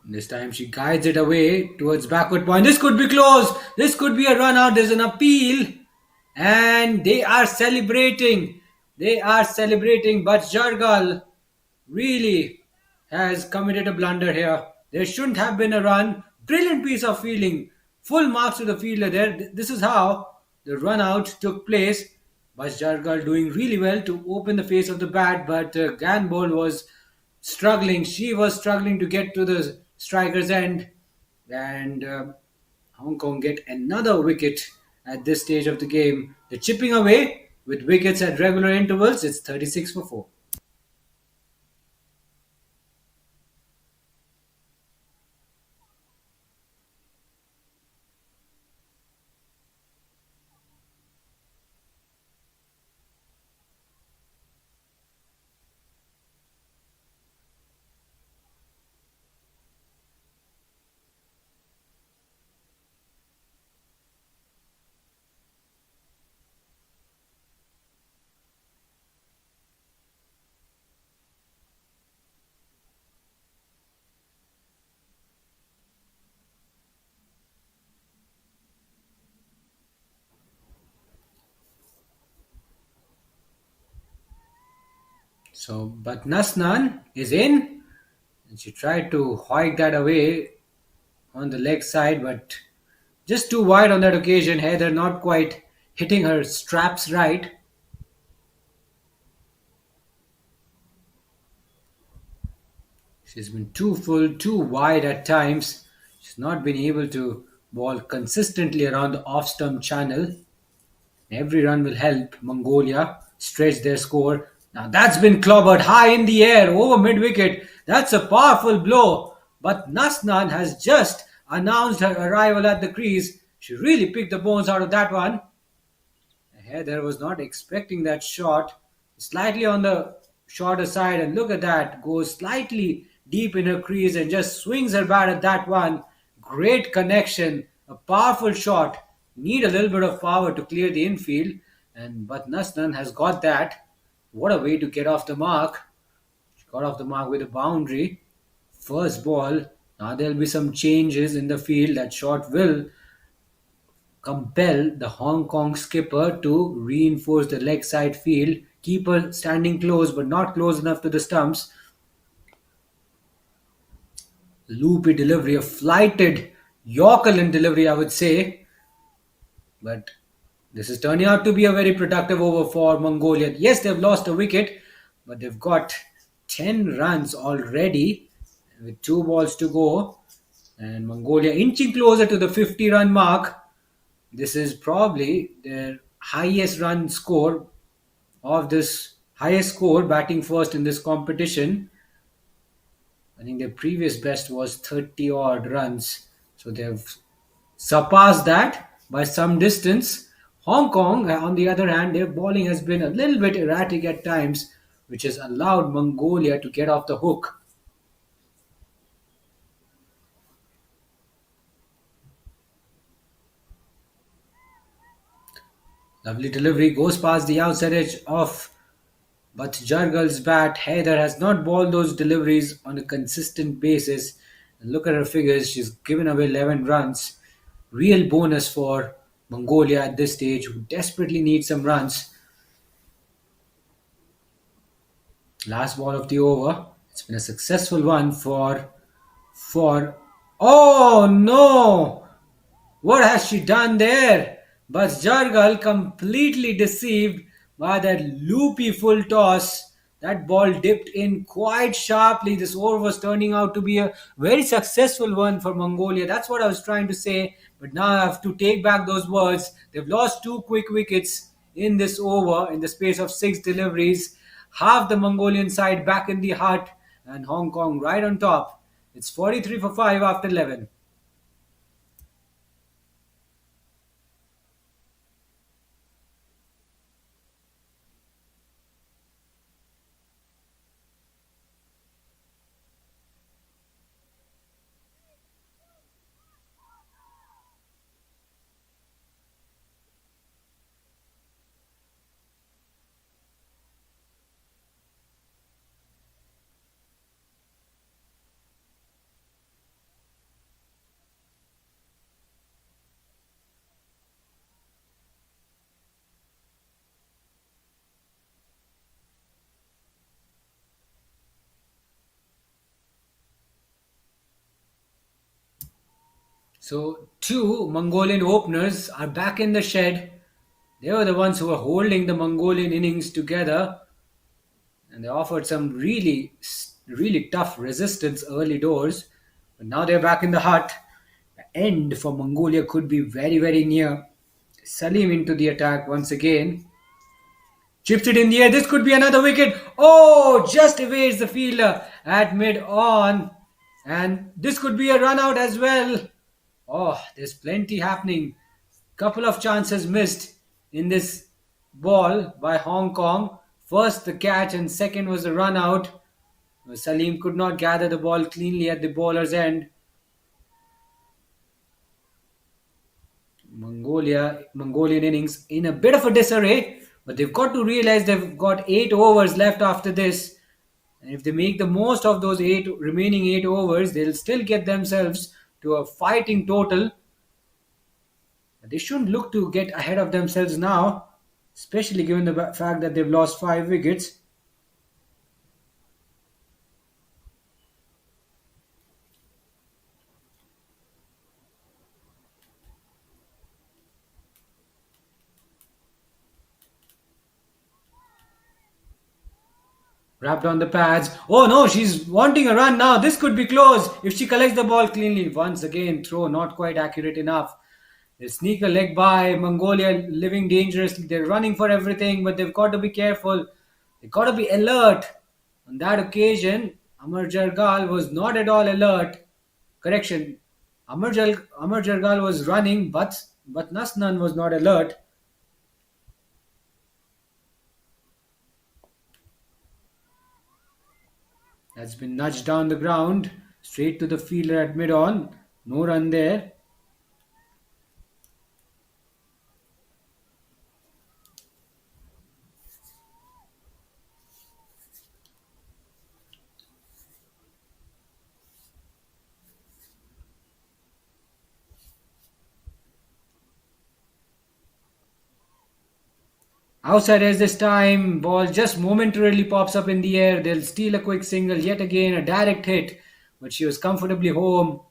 This time she guides it away towards backward point. This could be close. This could be a run out. There's an appeal. And they are celebrating. They are celebrating. But Jargal really has committed a blunder here. There shouldn't have been a run. Brilliant piece of fielding. Full marks to the fielder there. This is how the run out took place. Bas Jargal doing really well to open the face of the bat, but Ganbol was struggling. She was struggling to get to the striker's end, and Hong Kong get another wicket at this stage of the game. They're chipping away with wickets at regular intervals. It's 36 for 4. So, but Nasnan is in, and she tried to hoik that away on the leg side, but just too wide on that occasion. Heather not quite hitting her straps right. She's been too full, too wide at times. She's not been able to ball consistently around the off stump channel. Every run will help Mongolia stretch their score. Now that's been clobbered high in the air over mid wicket. That's a powerful blow. But Nasnan has just announced her arrival at the crease. She really picked the bones out of that one. Heather was not expecting that shot. Slightly on the shorter side, and look at that. Goes slightly deep in her crease and just swings her bat at that one. Great connection. A powerful shot. Need a little bit of power to clear the infield. But Nasnan has got that. What a way to get off the mark. She got off the mark with a boundary. First ball. Now there'll be some changes in the field. That shot will compel the Hong Kong skipper to reinforce the leg side field. Keeper standing close but not close enough to the stumps. Loopy delivery, a flighted Yorkerland delivery, I would say. But this is turning out to be a very productive over for Mongolia. Yes, they've lost a wicket, but they've got 10 runs already with 2 balls to go. And Mongolia inching closer to the 50-run mark. This is probably their highest run score of this highest score batting first in this competition. I think their previous best was 30 odd runs. So they've surpassed that by some distance. Hong Kong, on the other hand, their bowling has been a little bit erratic at times, which has allowed Mongolia to get off the hook. Lovely delivery goes past the outside edge of but Jargal's bat. Heather has not bowled those deliveries on a consistent basis. And look at her figures. She's given away 11 runs. Real bonus for Mongolia at this stage, who desperately need some runs. Last ball of the over. It's been a successful one for. Oh no! What has she done there? But Jargal completely deceived by that loopy full toss. That ball dipped in quite sharply. This over was turning out to be a very successful one for Mongolia. That's what I was trying to say. But now I have to take back those words. They've lost two quick wickets in this over in the space of six deliveries. Half the Mongolian side back in the hut, and Hong Kong right on top. It's 43 for 5 after 11. So, two Mongolian openers are back in the shed. They were the ones who were holding the Mongolian innings together, and they offered some really tough resistance early doors. But now they're back in the hut. The end for Mongolia could be very near. Salim into the attack once again. Chips it in the air. This could be another wicket. Oh, just evades the fielder at mid on. And this could be a run out as well. Oh, there's plenty happening. Couple of chances missed in this ball by Hong Kong. First the catch and second was the run out. Salim could not gather the ball cleanly at the bowler's end. Mongolian innings in a bit of a disarray, but they've got to realize they've got 8 overs left after this. And if they make the most of those remaining 8 overs, they'll still get themselves to a fighting total. But they shouldn't look to get ahead of themselves now, especially given the fact that they've lost 5 wickets. Wrapped on the pads. Oh no, she's wanting a run now. This could be close if she collects the ball cleanly. Once again, throw not quite accurate enough. They sneak a leg by. Mongolia living dangerously. They're running for everything, but they've got to be careful. They've got to be alert. On that occasion, Amar Jargal was not at all alert. Correction. Amar Jargal was running, but Nasnan was not alert. That's been nudged down the ground, straight to the fielder at mid on. No run there. Outside as this time, ball just momentarily pops up in the air. They'll steal a quick single. Yet again, a direct hit, but she was comfortably home.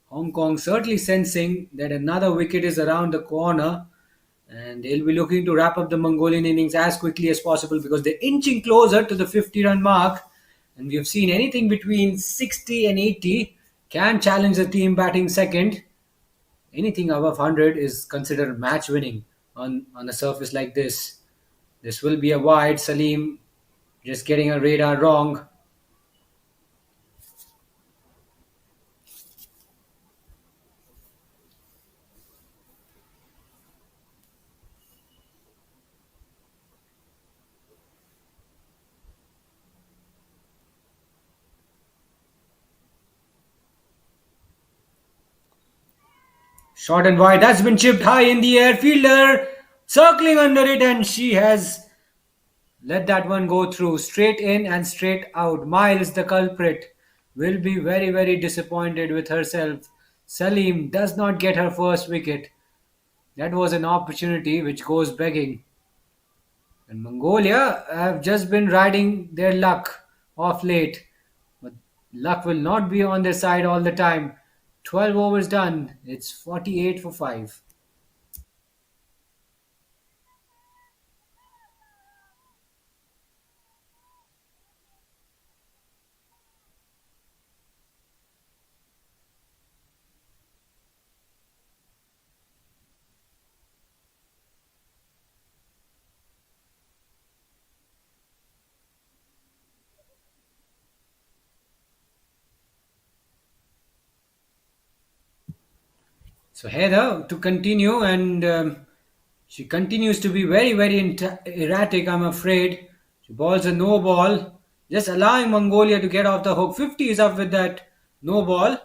Hong Kong certainly sensing that another wicket is around the corner, and they'll be looking to wrap up the Mongolian innings as quickly as possible because they're inching closer to the 50-run mark. And we've seen anything between 60 and 80 can challenge the team batting second. Anything above 100 is considered match winning on a surface like this. This will be a wide. Salim just getting a radar wrong. Short and wide. That's been chipped high in the air. Fielder circling under it, and she has let that one go through. Straight in and straight out. Miles, the culprit, will be very disappointed with herself. Salim does not get her first wicket. That was an opportunity which goes begging. And Mongolia have just been riding their luck off late. But luck will not be on their side all the time. 12 overs done. It's 48 for 5. So Heather to continue, and she continues to be very, very erratic. I'm afraid she balls a no ball, just allowing Mongolia to get off the hook. 50 is up with that no ball.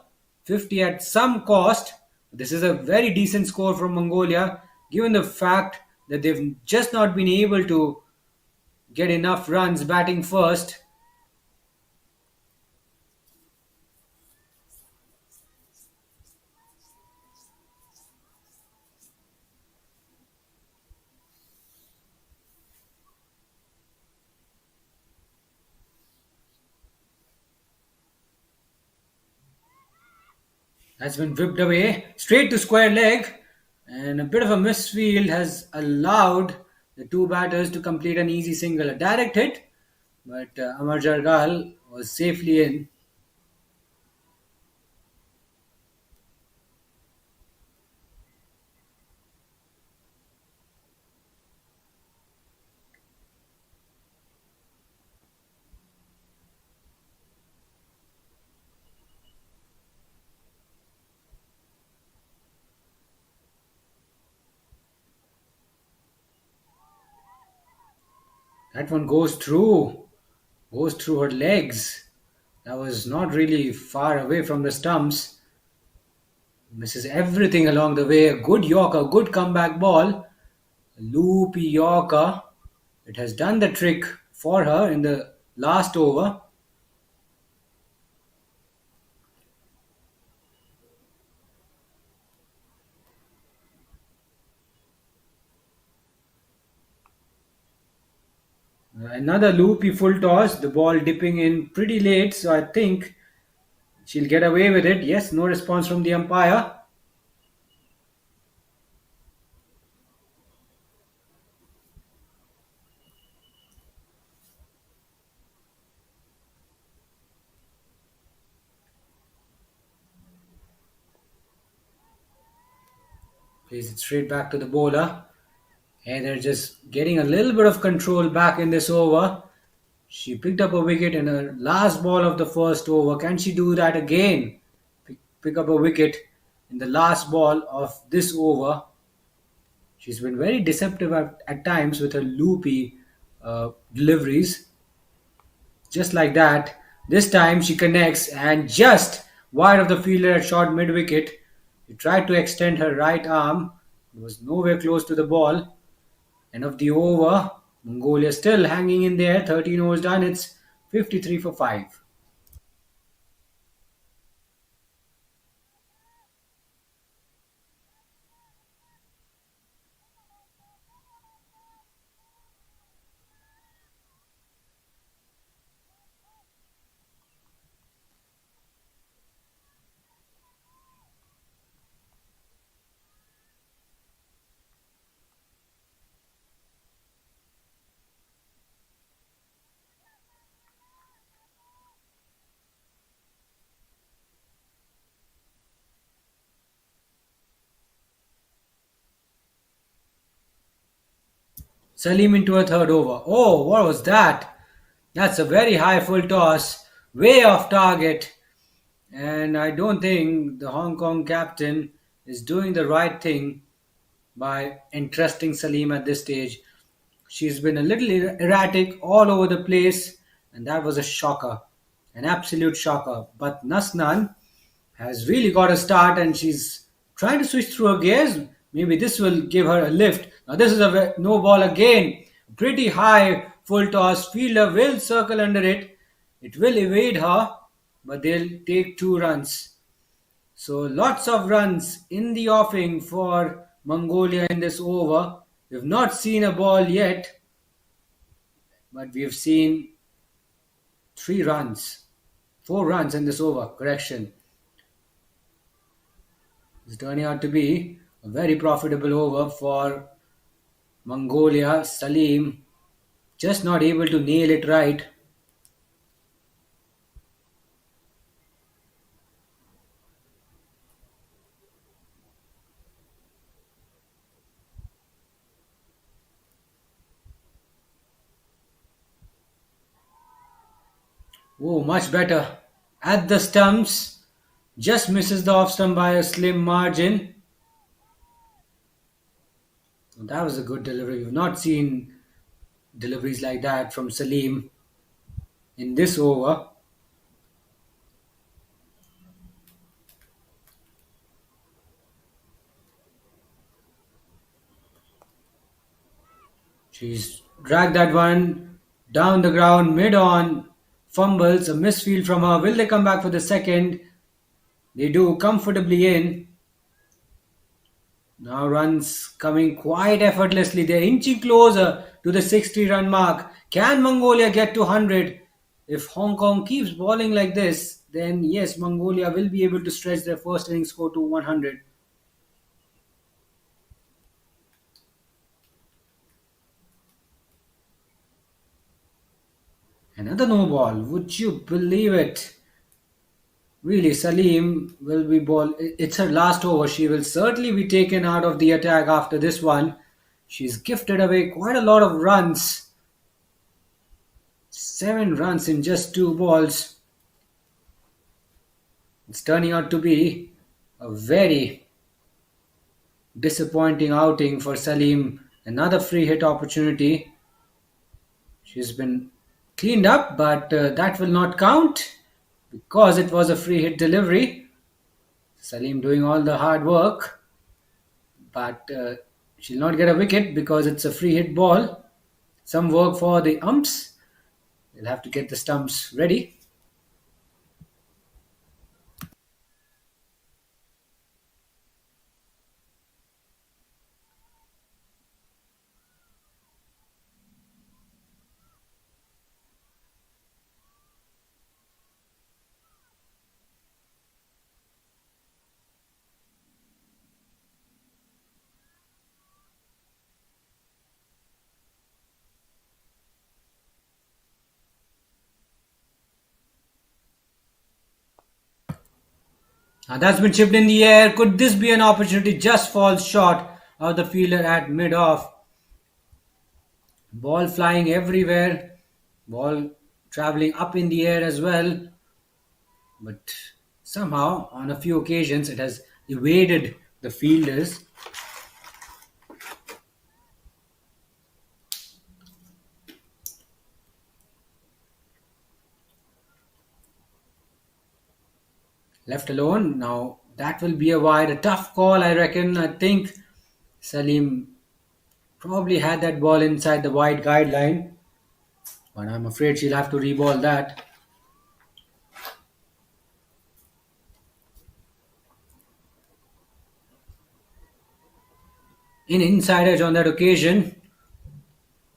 50 at some cost. This is a very decent score from Mongolia, given the fact that they've just not been able to get enough runs batting first. Has been whipped away straight to square leg, and a bit of a misfield has allowed the two batters to complete an easy single. A direct hit, but Amar Jargal was safely in. That one goes through her legs. That was not really far away from the stumps. Misses everything along the way. A good Yorker, good comeback ball. A loopy Yorker. It has done the trick for her in the last over. Another loopy full toss, the ball dipping in pretty late, so I think she'll get away with it. Yes, no response from the umpire. Plays it straight back to the bowler. And they're just getting a little bit of control back in this over. She picked up a wicket in her last ball of the first over. Can she do that again? Pick up a wicket in the last ball of this over. She's been very deceptive at times with her loopy deliveries. Just like that, this time she connects and just wide of the fielder at short mid wicket. She tried to extend her right arm. It was nowhere close to the ball. End of the over. Mongolia still hanging in there. 13 overs done. It's 53 for 5. Salim into a third over. Oh, what was that? That's a very high full toss. Way off target. And I don't think the Hong Kong captain is doing the right thing by entrusting Salim at this stage. She's been a little erratic all over the place, and that was a shocker, an absolute shocker. But Nasnan has really got a start, and she's trying to switch through her gears. Maybe this will give her a lift. Now, this is a no ball again. Pretty high full toss. Fielder will circle under it. It will evade her, but they'll take 2 runs. So lots of runs in the offing for Mongolia in this over. We've not seen a ball yet, but we've seen 3 runs, 4 runs in this over. Correction. It's turning out to be a very profitable over for Mongolia. Salim just not able to nail it right. Oh, much better. At the stumps, just misses the off stump by a slim margin. That was a good delivery. We've not seen deliveries like that from Salim in this over. She's dragged that one down the ground, mid on, fumbles, a misfield from her. Will they come back for the second? They do comfortably in. Now runs coming quite effortlessly. They're inching closer to the 60 run mark. Can Mongolia get to 100? If Hong Kong keeps bowling like this, then yes, Mongolia will be able to stretch their first innings score to 100. Another no ball. Would you believe it? Really, Salim will be ball. It's her last over. She will certainly be taken out of the attack after this one. She's gifted away quite a lot of runs. 7 runs in just 2 balls. It's turning out to be a very disappointing outing for Salim. Another free hit opportunity. She's been cleaned up, but that will not count because it was a free hit delivery. Salim doing all the hard work, but she'll not get a wicket because it's a free hit ball. Some work for the umps. They'll have to get the stumps ready. Now that's been chipped in the air. Could this be an opportunity? Just falls short of the fielder at mid off. Ball flying everywhere. Ball traveling up in the air as well. But somehow, on a few occasions, it has evaded the fielders. Left alone. Now that will be a wide, a tough call, I reckon. I think Salim probably had that ball inside the wide guideline, but I'm afraid she'll have to reball that. In inside edge on that occasion,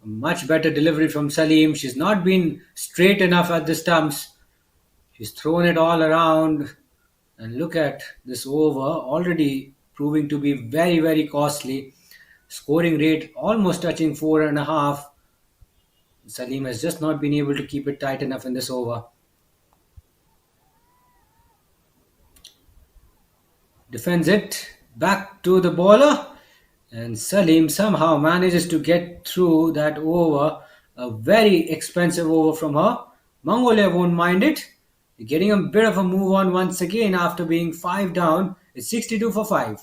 a much better delivery from Salim. She's not been straight enough at the stumps. She's thrown it all around. And look at this over, already proving to be very, very costly. Scoring rate almost touching 4.5. Salim has just not been able to keep it tight enough in this over. Defends it back to the bowler, and Salim somehow manages to get through that over. A very expensive over from her. Mongolia won't mind it. They're getting a bit of a move on once again after being 5 down. It's 62 for 5.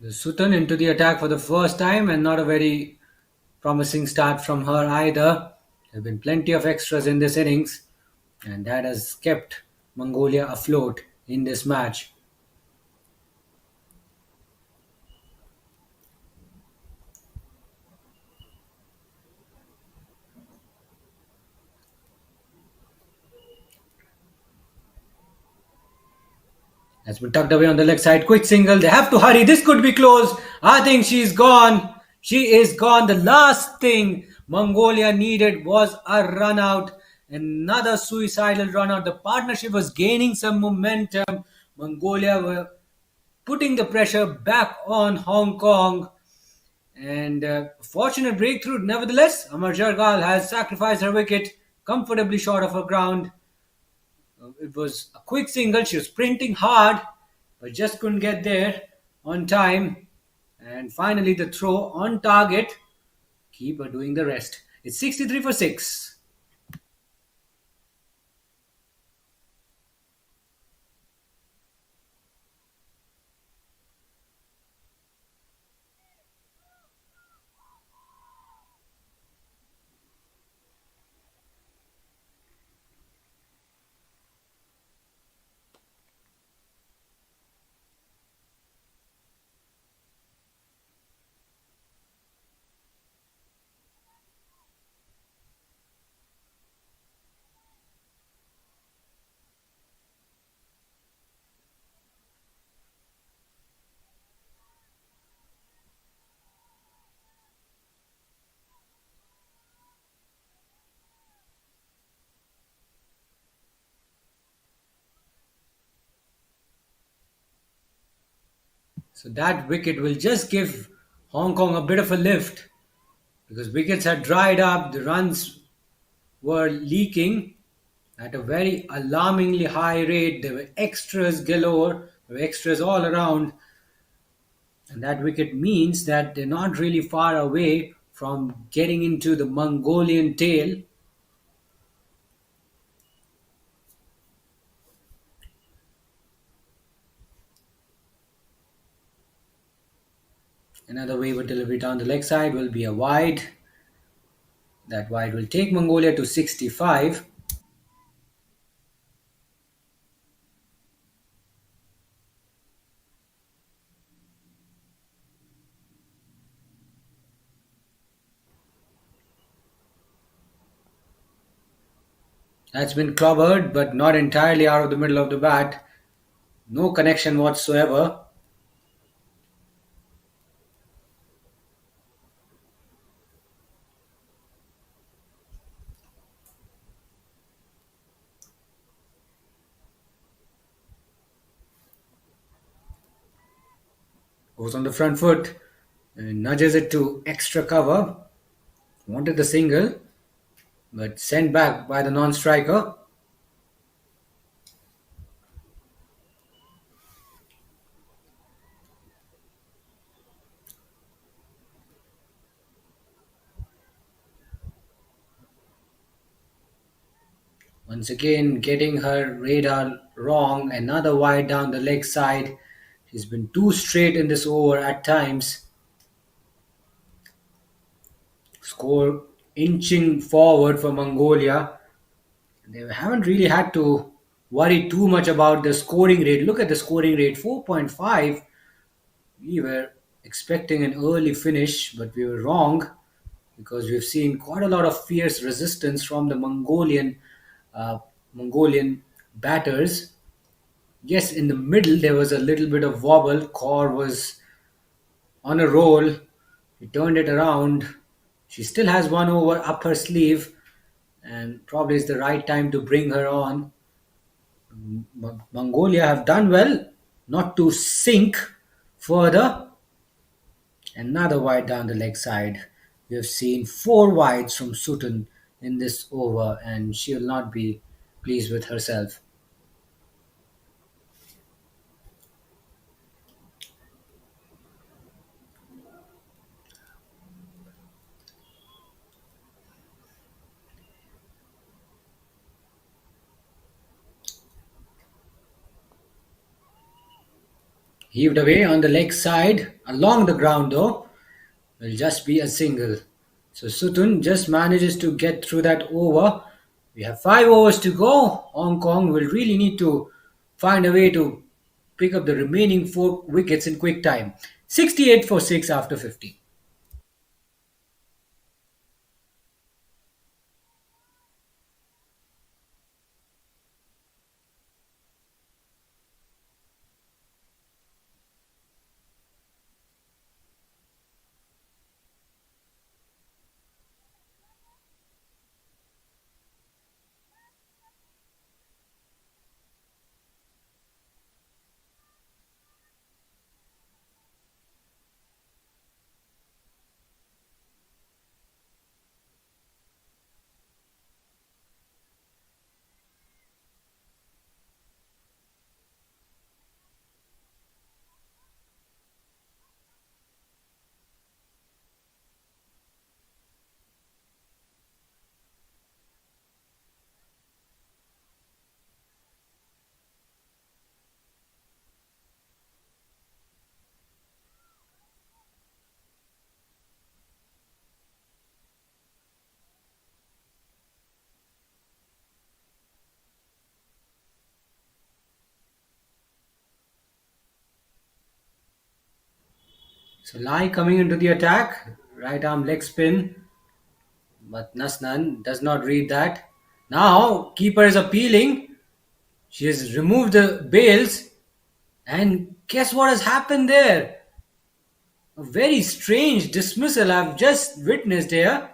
Sutton into the attack for the first time, and not a very promising start from her either. There have been plenty of extras in this innings, and that has kept Mongolia afloat in this match. Has been tucked away on the leg side. Quick single. They have to hurry. This could be close. I think she's gone. She is gone. The last thing Mongolia needed was a run out. Another suicidal run out. The partnership was gaining some momentum. Mongolia were putting the pressure back on Hong Kong. And fortunate breakthrough. Nevertheless, Amar Jargal has sacrificed her wicket comfortably short of her ground. It was a quick single. She was sprinting hard, but just couldn't get there on time. And finally, the throw on target. Keeper doing the rest. It's 63 for 6. So that wicket will just give Hong Kong a bit of a lift because wickets had dried up, the runs were leaking at a very alarmingly high rate. There were extras galore, there were extras all around. And that wicket means that they're not really far away from getting into the Mongolian tail. Another waiver delivery down the leg side will be a wide. That wide will take Mongolia to 65. That's been clobbered, but not entirely out of the middle of the bat. No connection whatsoever. Goes on the front foot and nudges it to extra cover. Wanted the single, but sent back by the non striker. Once again, getting her radar wrong. Another wide down the leg side. She's been too straight in this over at times. Score inching forward for Mongolia. They haven't really had to worry too much about the scoring rate. Look at the scoring rate 4.5. We were expecting an early finish, but we were wrong because we've seen quite a lot of fierce resistance from the uh, Mongolian batters. Yes, in the middle there was a little bit of wobble. Kaur was on a roll. He turned it around. She still has one over up her sleeve, and probably is the right time to bring her on. Mongolia have done well not to sink further. Another wide down the leg side. We have seen four wides from Sutton in this over, and she will not be pleased with herself. Heaved away on the leg side, along the ground though, will just be a single. So Sutton just manages to get through that over. We have 5 overs to go. Hong Kong will really need to find a way to pick up the remaining 4 wickets in quick time. 68 for 6 after 50. So Lai coming into the attack, right arm leg spin, but Nasnan does not read that. Now keeper is appealing. She has removed the bails, and guess what has happened there? A very strange dismissal I've just witnessed here.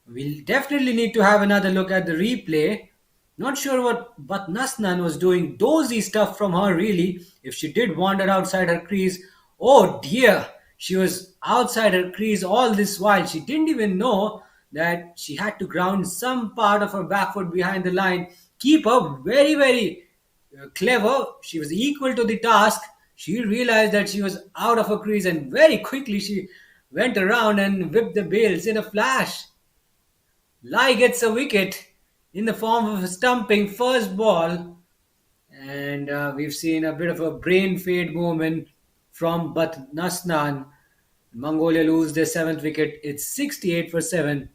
We'll definitely need to have another look at the replay. Not sure what but Nasnan was doing. Dozy stuff from her, really. If she did wander outside her crease, oh dear, she was outside her crease all this while. She didn't even know that she had to ground some part of her back foot behind the line. Keeper, very, very clever. She was equal to the task. She realized that she was out of her crease and very quickly she went around and whipped the bails in a flash. Lai gets a wicket in the form of a stumping first ball, and we've seen a bit of a brain fade moment from But Nasnan. Mongolia lose their seventh wicket. It's 68 for 7.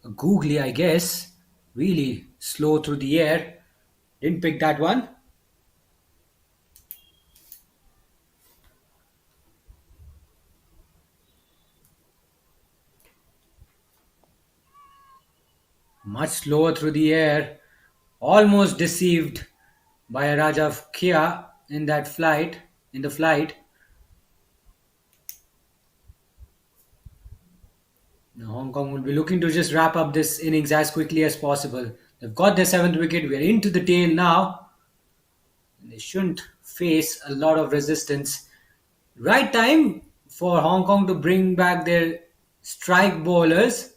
A googly, I guess. Really slow through the air. Didn't pick that one. Much slower through the air. Almost deceived by a Raja of Kia in that flight. In the flight. Now Hong Kong will be looking to just wrap up this innings as quickly as possible. They've got their seventh wicket. We are into the tail now. They shouldn't face a lot of resistance. Right time for Hong Kong to bring back their strike bowlers.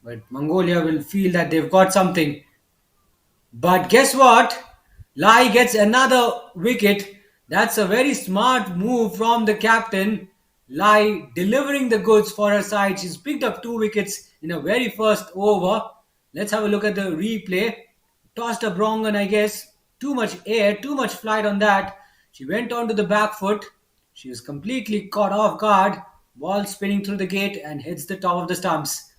But Mongolia will feel that they've got something. But guess what? Lai gets another wicket. That's a very smart move from the captain. Lai delivering the goods for her side. She's picked up 2 wickets in her very first over. Let's have a look at the replay. Tossed up wrong one, I guess. Too much air, too much flight on that. She went onto the back foot. She was completely caught off guard. Ball spinning through the gate and hits the top of the stumps.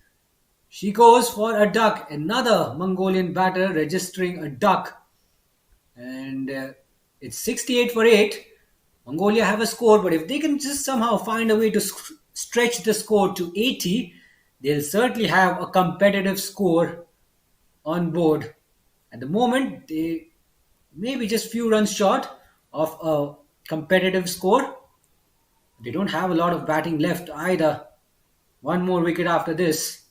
She goes for a duck. Another Mongolian batter registering a duck. And it's 68 for 8. Mongolia have a score, but if they can just somehow find a way to stretch the score to 80, they'll certainly have a competitive score on board. At the moment, they may be just few runs short of a competitive score. They don't have a lot of batting left either. One more wicket after this,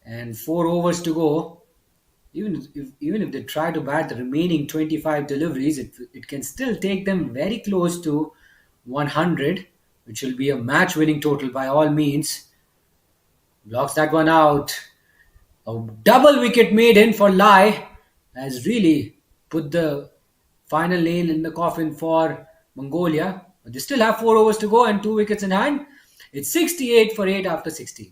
and 4 overs to go. Even if they try to bat the remaining 25 deliveries, it can still take them very close to 100, which will be a match-winning total by all means. Blocks that one out. A double wicket made in for Lai has really put the final nail in the coffin for Mongolia. But they still have 4 overs to go and 2 wickets in hand. It's 68 for 8 after 16.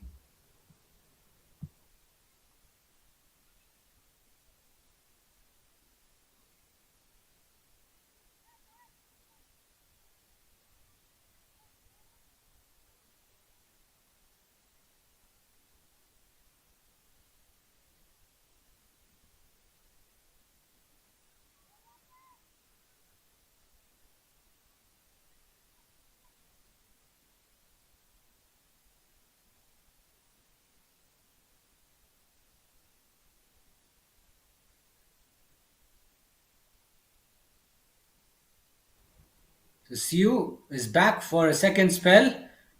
So Siu is back for a second spell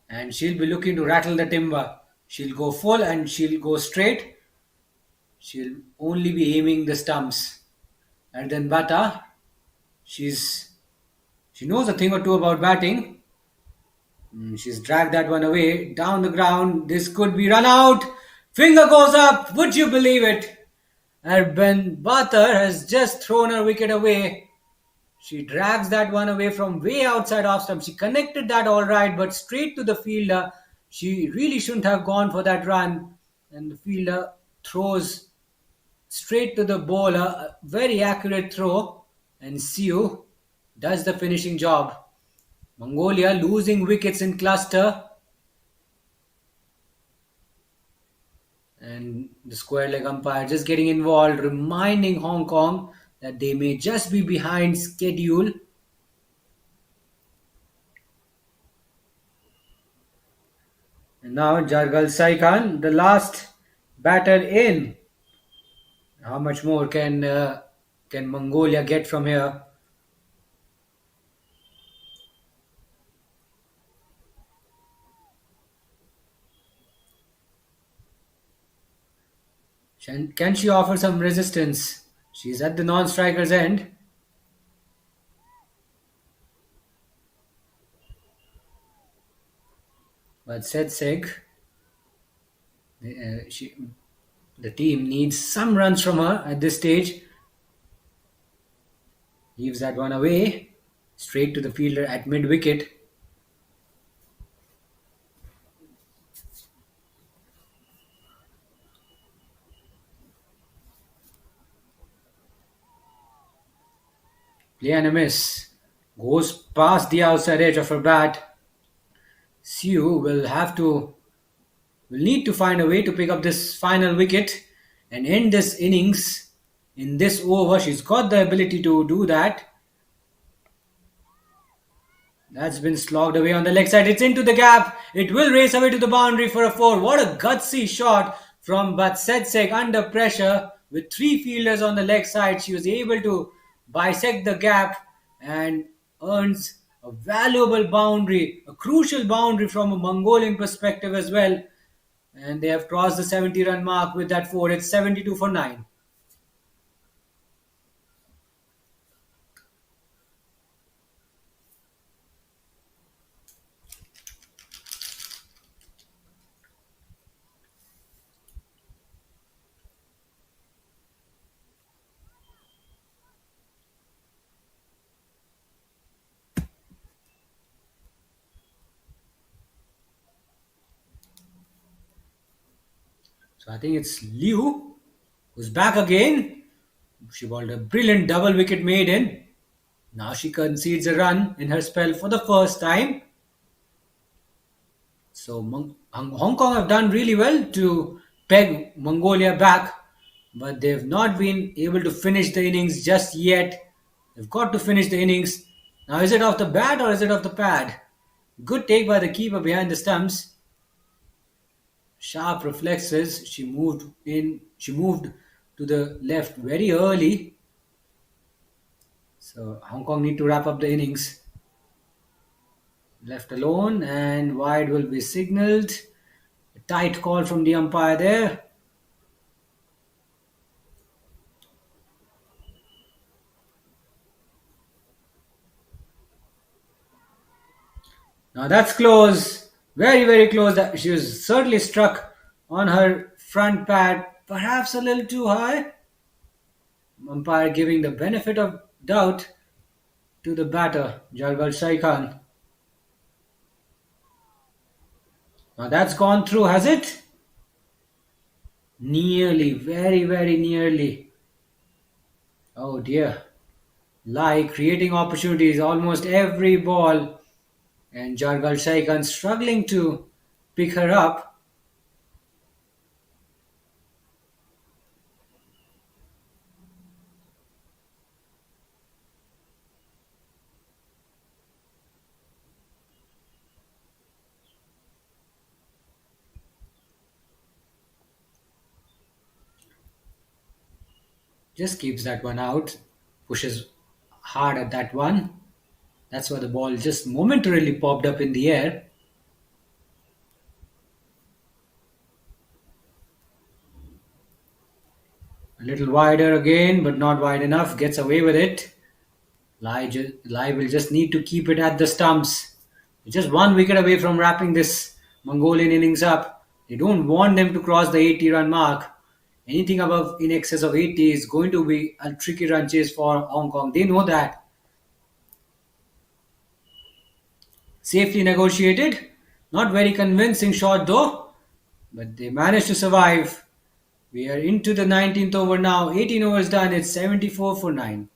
and she'll be looking to rattle the timber. She'll go full and she'll go straight. She'll only be aiming the stumps. And then Bata, she knows a thing or two about batting. She's dragged that one away down the ground. This could be run out. Finger goes up. Would you believe it? And Ben Batar has just thrown her wicket away. She drags that one away from way outside off stump. She connected that all right, but straight to the fielder. She really shouldn't have gone for that run. And the fielder throws straight to the bowler. A very accurate throw. And Siu does the finishing job. Mongolia losing wickets in cluster. And the square leg umpire just getting involved, reminding Hong Kong that they may just be behind schedule. And now Jargal Saikan, the last batter in. How much more can Mongolia get from here? Can she offer some resistance? She's at the non-striker's end. But said Sek, she, the team needs some runs from her at this stage. Leaves that one away. Straight to the fielder at mid-wicket. Play and a miss. Goes past the outside edge of her bat. Siu will need to find a way to pick up this final wicket and end this innings in this over. She's got the ability to do that. That's been slogged away on the leg side. It's into the gap. It will race away to the boundary for a four. What a gutsy shot from Batsetsek under pressure with three fielders on the leg side. She was able to bisect the gap and earns a valuable boundary, a crucial boundary from a Mongolian perspective as well. And they have crossed the 70-run mark with that four. It's 72 for 9. So I think it's Liu who's back again. She bowled a brilliant double wicket maiden. Now she concedes a run in her spell for the first time. So Hong Kong have done really well to peg Mongolia back, but they've not been able to finish the innings just yet. They've got to finish the innings. Now is it off the bat or is it off the pad? Good take by the keeper behind the stumps. Sharp reflexes. She moved in. She moved to the left very early. So Hong Kong need to wrap up the innings. Left alone and wide will be signalled. A tight call from the umpire there. Now that's close. Very, very close. She was certainly struck on her front pad. Perhaps a little too high. Umpire giving the benefit of doubt to the batter, Jalgal Shaikhan. Now that's gone through, has it? Nearly, very, very nearly. Oh dear. Lai creating opportunities almost every ball. And Jargal Shaikhan struggling to pick her up. Just keeps that one out. Pushes hard at that one. That's why the ball just momentarily popped up in the air. A little wider again, but not wide enough. Gets away with it. Lai will just need to keep it at the stumps. Just one wicket away from wrapping this Mongolian innings up. They don't want them to cross the 80-run mark. Anything above in excess of 80 is going to be a tricky run chase for Hong Kong. They know that. Safely negotiated. Not very convincing shot though. But they managed to survive. We are into the 19th over now. 18 overs done. It's 74 for 9.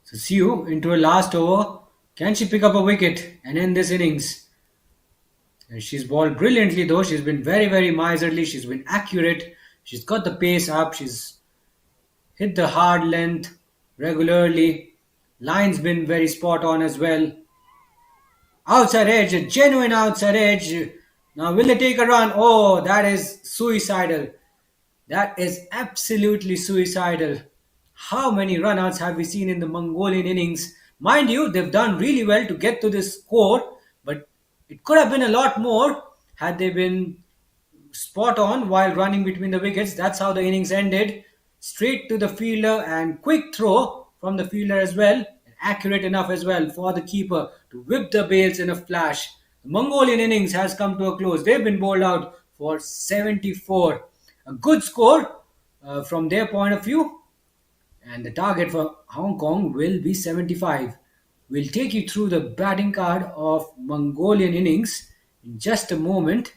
So Siu into her last over. Can she pick up a wicket and end this innings? And she's bowled brilliantly though. She's been very, very miserly. She's been accurate. She's got the pace up. She's hit the hard length regularly. Line's been very spot on as well. Outside edge, a genuine outside edge. Now will they take a run? Oh, that is suicidal. That is absolutely suicidal. How many runouts have we seen in the Mongolian innings? Mind you, they've done really well to get to this score, but it could have been a lot more had they been spot on while running between the wickets. That's how the innings ended. Straight to the fielder and quick throw from the fielder as well. Accurate enough as well for the keeper to whip the bails in a flash. The Mongolian innings has come to a close. They've been bowled out for 74. A good score from their point of view. And the target for Hong Kong will be 75. We'll take you through the batting card of Mongolian innings in just a moment.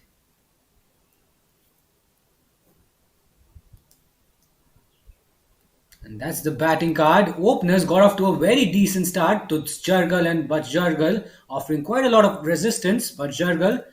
And that's the batting card. Openers got off to a very decent start to Jargal and Bajjargal, offering quite a lot of resistance. Bajjargal,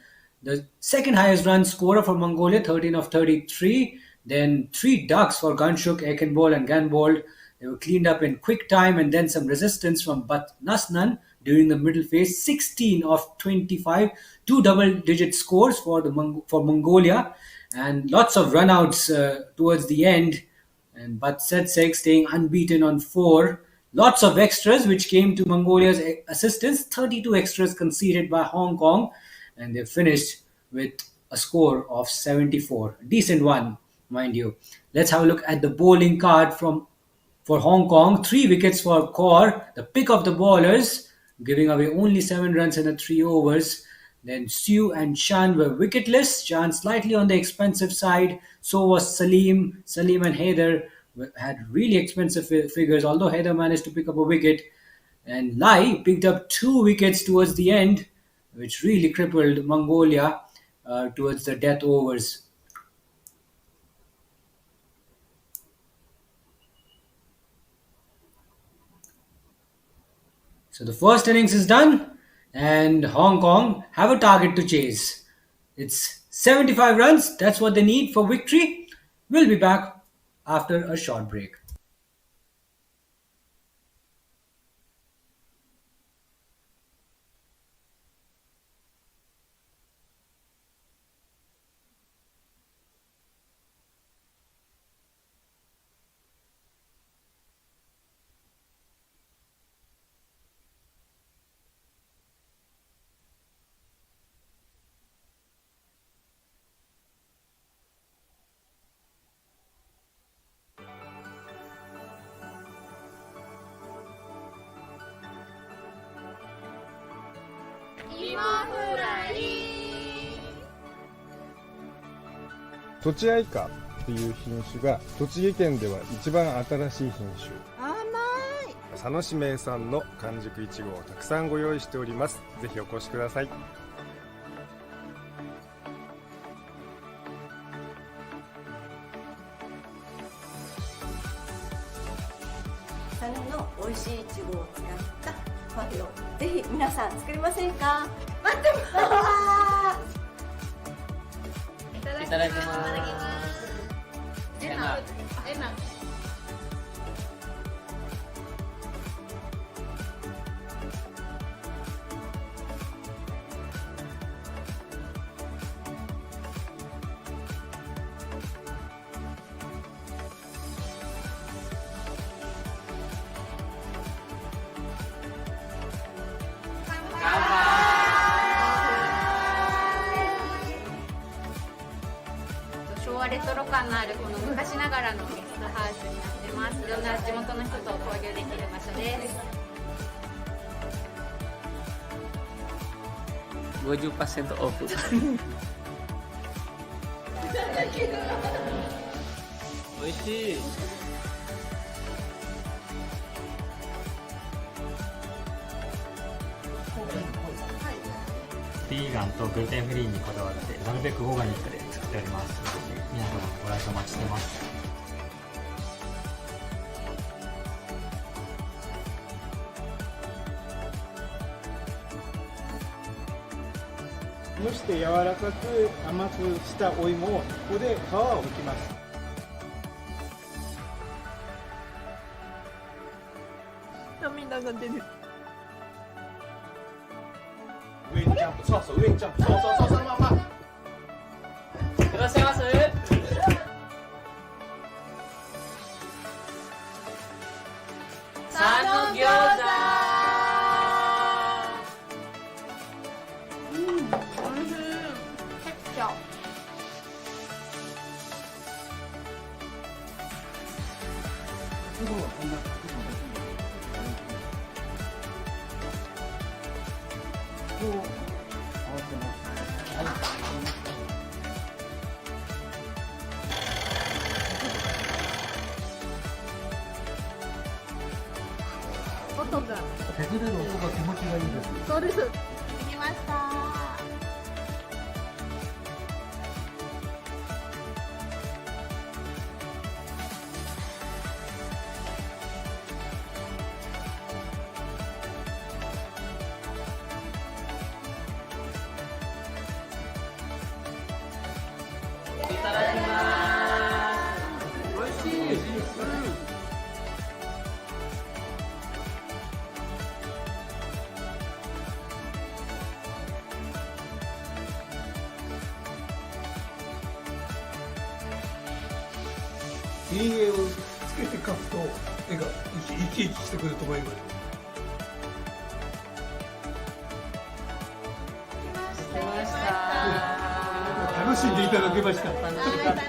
the second highest run scorer for Mongolia, 13 of 33. Then 3 ducks for Ganshuk, Ekenbol and Ganbold. They were cleaned up in quick time, and then some resistance from Bat Nasnan during the middle phase. 16 of 25, 2 double-digit scores for Mongolia, and lots of runouts towards the end. And Bat Setseg staying unbeaten on 4. Lots of extras which came to Mongolia's assistance. 32 extras conceded by Hong Kong, and they finished with a score of 74. A decent one, mind you. Let's have a look at the bowling card for Hong Kong. 3 wickets for Kaur, the pick of the bowlers, giving away only 7 runs in the 3 overs. Then Siu and Chan were wicketless. Chan slightly on the expensive side. So was Salim. Salim and Haider had really expensive figures, although Haider managed to pick up a wicket. And Lai picked up 2 wickets towards the end, which really crippled Mongolia towards the death overs. So the first innings is done, and Hong Kong have a target to chase. It's 75 runs. That's what they need for victory. We'll be back after a short break.とちあいかという品種が栃木県では一番新しい品種。甘い。佐野市名産の完熟いちごをたくさんご用意しております。ぜひお越しください。佐野の美味しいいちごを使ったパフェをぜひ皆さん作りませんか？待ってます。いただきます。昭和レトロ感のあるこの昔ながらのゲストハウスになってます。いろんな地元の人と交流できる場所です。50% off. 美味しい。ビーガンとグルテンフリーにこだわってなるべくオーガニックで作っております。皆様ご来場お待ちしてます。蒸して柔らかく甘くしたお芋をここで皮を剥きます。涙が出る。上にジャンプ、そうそう、上にジャンプ、そうそうそう、そのまま。いらっしゃいます。佐野餃子。おいしい。結構。音が削れる音が気持ちがいいです。そうです。できました。いただきます。おいしい。陰影をつけて描くと絵が生き生きしてくると思います。来ました。楽しんでいただけました。楽しかった。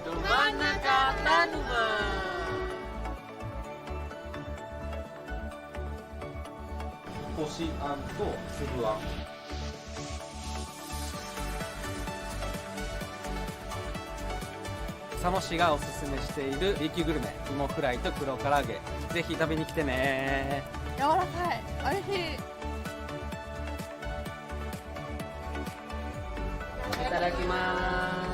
ど真ん中頼む。こしあんと粒あん。佐野市がおすすめしている B 級グルメ、芋フライと黒唐揚げ、ぜひ食べに来てね。柔らかい。おいしい。いただきます。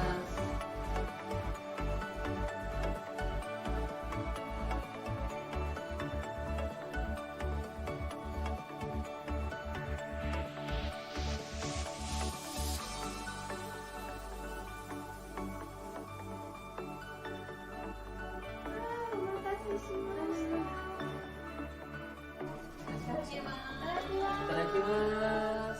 いただきます。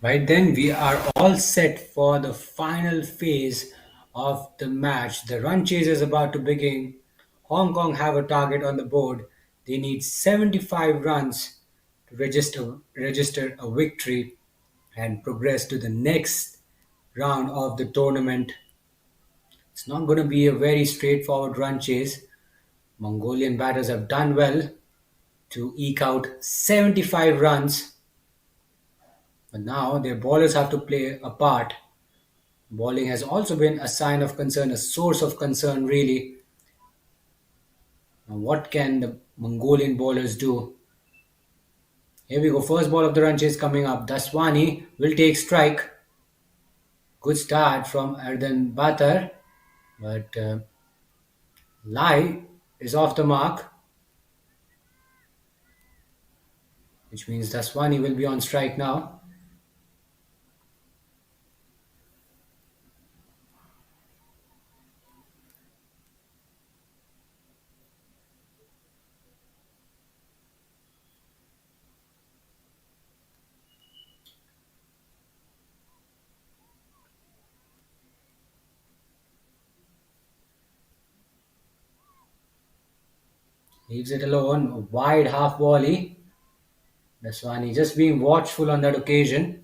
Right then, we are all set for the final phase of the match. The run chase is about to begin. Hong Kong have a target on the board. They need 75 runs to register a victory and progress to the next round of the tournament. It's not going to be a very straightforward run chase. Mongolian batters have done well to eke out 75 runs, but now their bowlers have to play a part. Bowling has also been a sign of concern, a source of concern, really. Now, what can the Mongolian bowlers do? Here we go. First ball of the run chase coming up. Daswani will take strike. Good start from Ardan Batar, but Lai is off the mark, which means Daswani will be on strike now. Leaves it alone. A wide half volley. Daswani just being watchful on that occasion.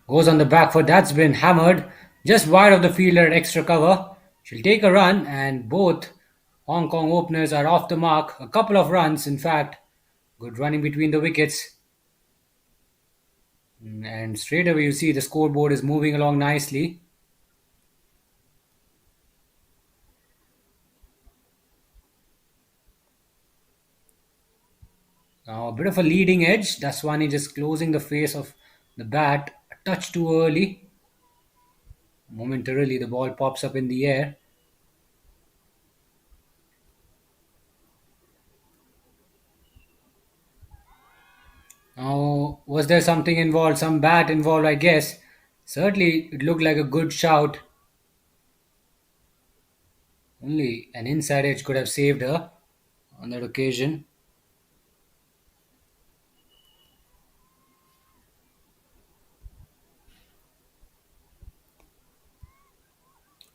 Goes on the back foot. That's been hammered. Just wide of the fielder at extra cover. She'll take a run, and both Hong Kong openers are off the mark. A couple of runs, in fact. Good running between the wickets. And straight away you see the scoreboard is moving along nicely. Now a bit of a leading edge. Daswani just closing the face of the bat a touch too early. Momentarily the ball pops up in the air. Now, was there something involved? Some bat involved, I guess. Certainly, it looked like a good shout. Only an inside edge could have saved her on that occasion.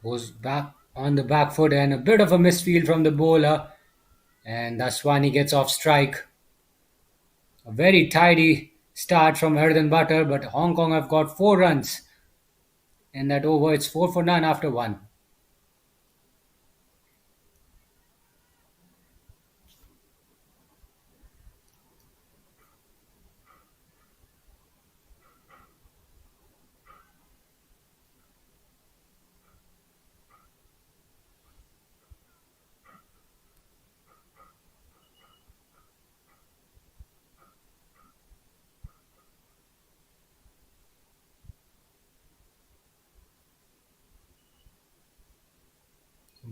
Goes back on the back foot and a bit of a misfield from the bowler. And Daswani gets off strike. A very tidy start from Erden Butter, but Hong Kong have got 4 runs in that over. It's 4 for none after 1.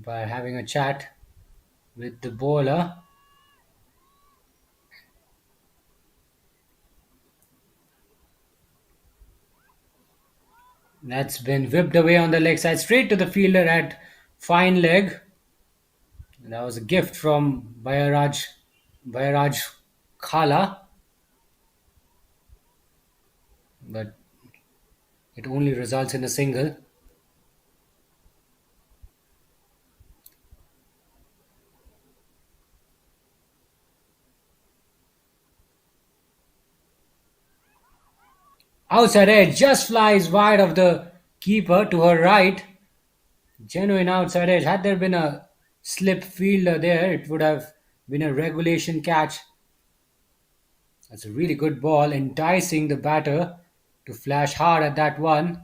By having a chat with the bowler. That's been whipped away on the leg side, straight to the fielder at fine leg. That was a gift from Bayaraj Khala. But it only results in a single. Outside edge just flies wide of the keeper to her right. Genuine outside edge. Had there been a slip fielder there, it would have been a regulation catch. That's a really good ball, enticing the batter to flash hard at that one.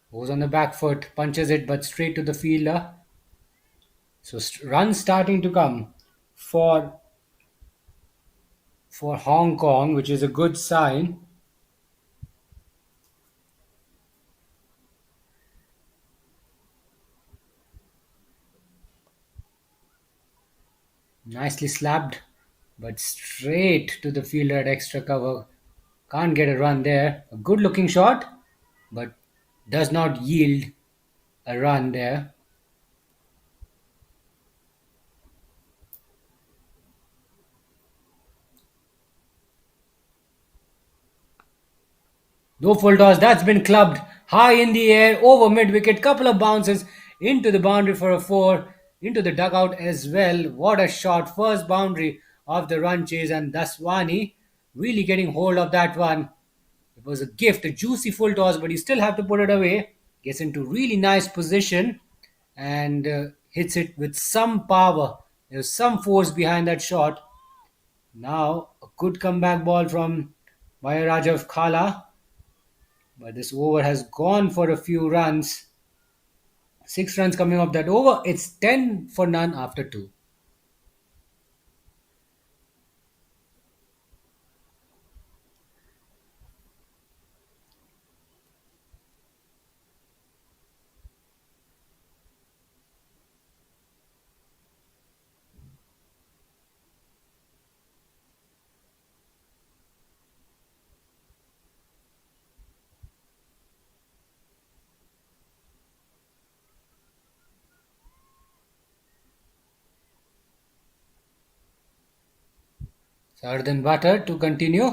Goes on the back foot, punches it but straight to the fielder. So runs starting to come for Hong Kong, which is a good sign. Nicely slapped, but straight to the fielder at extra cover. Can't get a run there. A good looking shot, but does not yield a run there. No full toss. That's been clubbed high in the air over mid wicket. Couple of bounces into the boundary for a 4. Into the dugout as well. What a shot. First boundary of the run chase, and Daswani really getting hold of that one. It was a gift, a juicy full toss, but you still have to put it away. Gets into really nice position and hits it with some power. There's some force behind that shot. Now a good comeback ball from Mayarajav Khala. But this over has gone for a few runs. 6 runs coming off that over. It's 10 for none after 2. Sardan Butter to continue.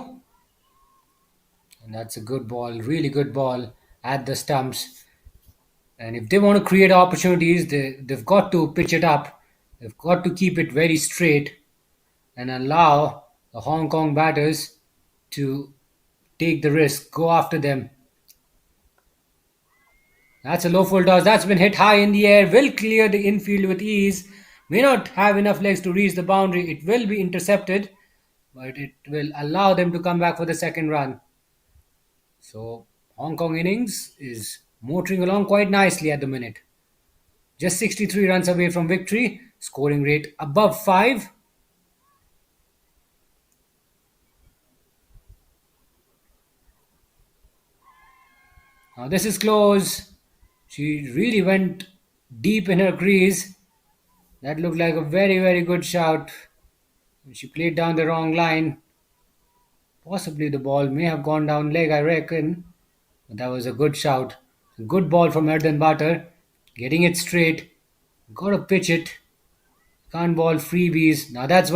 And that's a good ball, really good ball at the stumps. And if they want to create opportunities, they've got to pitch it up. They've got to keep it very straight and allow the Hong Kong batters to take the risk, go after them. That's a low full toss. That's been hit high in the air. Will clear the infield with ease. May not have enough legs to reach the boundary. It will be intercepted, but it will allow them to come back for the second run. So Hong Kong innings is motoring along quite nicely at the minute. Just 63 runs away from victory. Scoring rate above 5. Now this is close. She really went deep in her crease. That looked like a very, very good shout. She played down the wrong line. Possibly the ball may have gone down leg, I reckon. But that was a good shout. A good ball from Erden Butter. Getting it straight. Got to pitch it. Can't ball freebies. Now that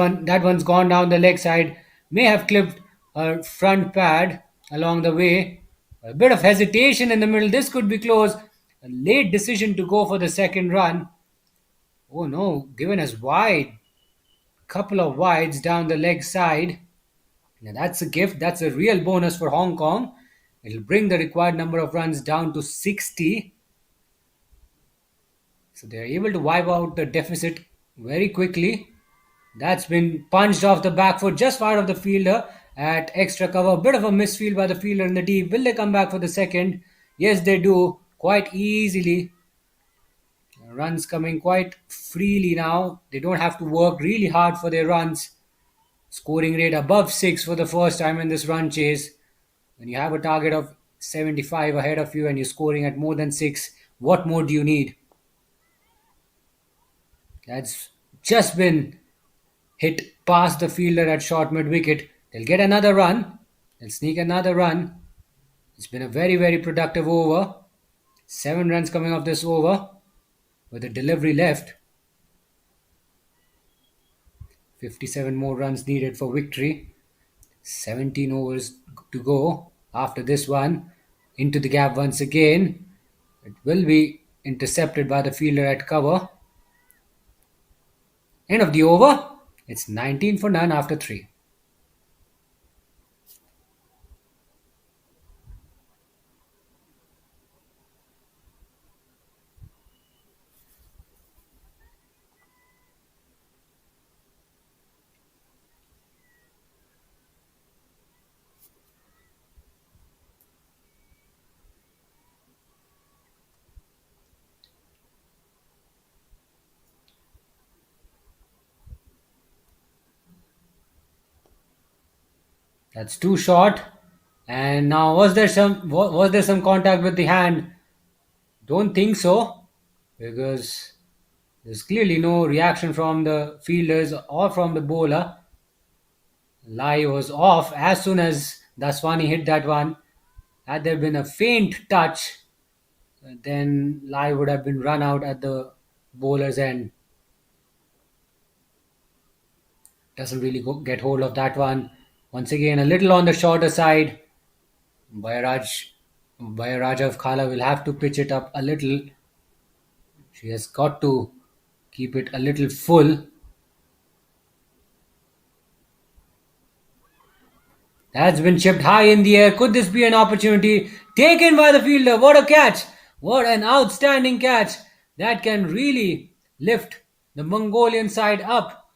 one's gone down the leg side. May have clipped her front pad along the way. A bit of hesitation in the middle. This could be close. A late decision to go for the second run. Oh no, given as wide. Couple of wides down the leg side. Now that's a gift. That's a real bonus for Hong Kong. It'll bring the required number of runs down to 60. So they're able to wipe out the deficit very quickly. That's been punched off the back foot just wide of the fielder at extra cover. A bit of a misfield by the fielder in the deep. Will they come back for the second? Yes, they do. Quite easily. Runs coming quite freely now. They don't have to work really hard for their runs. Scoring rate above 6 for the first time in this run chase. When you have a target of 75 ahead of you and you're scoring at more than 6, what more do you need? That's just been hit past the fielder at short mid wicket. They'll get another run. They'll sneak another run. It's been a very, very productive over. 7 runs coming off this over with a delivery left. 57 more runs needed for victory. 17 overs to go after this one. Into the gap once again. It will be intercepted by the fielder at cover. End of the over. It's 19 for none after 3. That's too short. And now was there some contact with the hand? Don't think so, because there's clearly no reaction from the fielders or from the bowler. Lie was off as soon as Daswani hit that one. Had there been a faint touch, then Lai would have been run out at the bowler's end. Doesn't really get hold of that one. Once again, a little on the shorter side. Bayaraja of Khala will have to pitch it up a little. She has got to keep it a little full. That's been chipped high in the air. Could this be an opportunity? Taken by the fielder. What a catch! What an outstanding catch. That can really lift the Mongolian side up.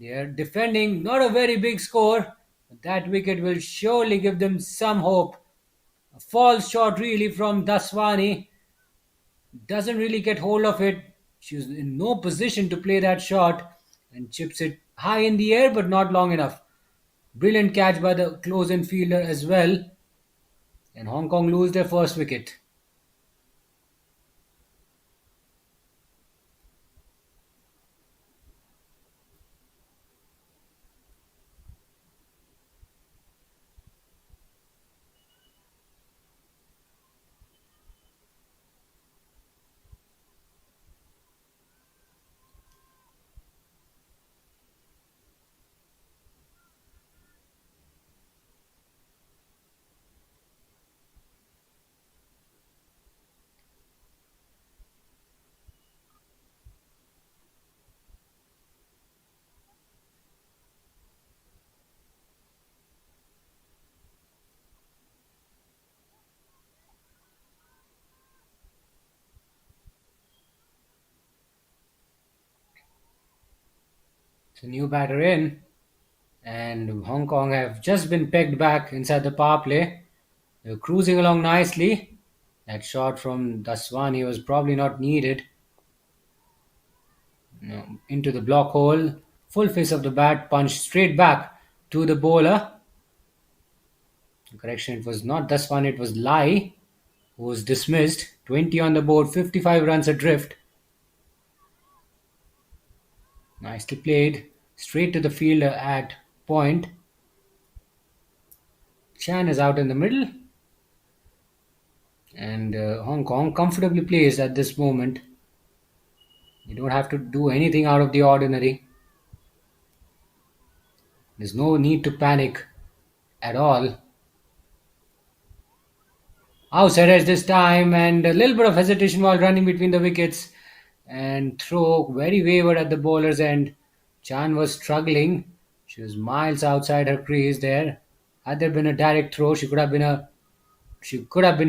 They are defending not a very big score, but that wicket will surely give them some hope. A false shot really from Daswani. Doesn't really get hold of it. She's in no position to play that shot and chips it high in the air, but not long enough. Brilliant catch by the close-in fielder as well. And Hong Kong lose their first wicket. It's a new batter in, and Hong Kong have just been pegged back inside the power play. They're cruising along nicely. That shot from Daswani was probably not needed. Into the block hole. Full face of the bat, punched straight back to the bowler. Correction, it was not Daswani, it was Lai who was dismissed. 20 on the board, 55 runs adrift. Nicely played. Straight to the fielder at point. Chan is out in the middle. And Hong Kong comfortably placed at this moment. You don't have to do anything out of the ordinary. There's no need to panic at all. Outside edge this time, and a little bit of hesitation while running between the wickets. And throw very wayward at the bowler's end. Chan was struggling. She was miles outside her crease there. Had there been a direct throw, she could have been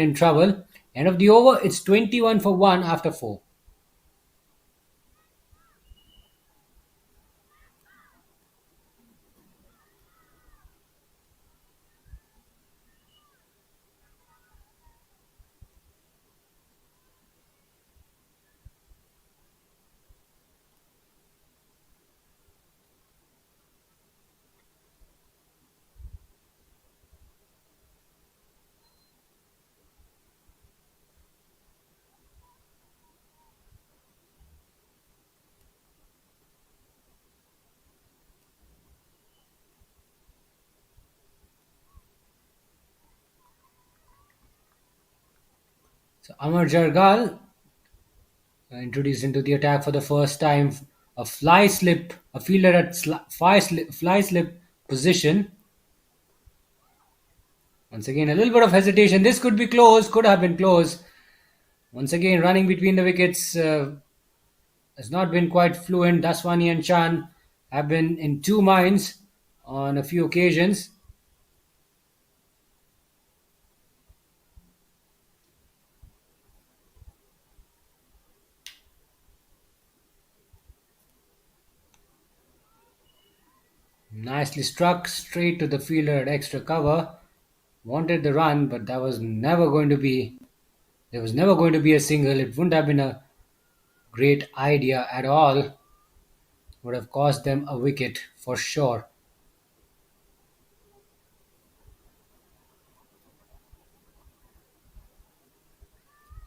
in trouble. End of the over, it's 21 for 1 after 4. So Amar Jargal introduced into the attack for the first time. A fielder at fly slip position. Once again, a little bit of hesitation. This could be close, could have been close. Once again, running between the wickets has not been quite fluent. Daswani and Chan have been in two minds on a few occasions. Nicely struck straight to the fielder at extra cover. Wanted the run, but there was never going to be a single. It wouldn't have been a great idea at all. Would have cost them a wicket for sure.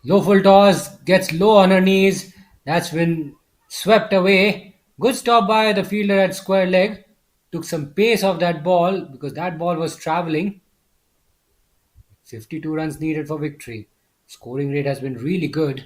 Low full toss, gets low on her knees. That's been swept away. Good stop by the fielder at square leg. Took some pace off that ball because that ball was travelling. 52 runs needed for victory. Scoring rate has been really good.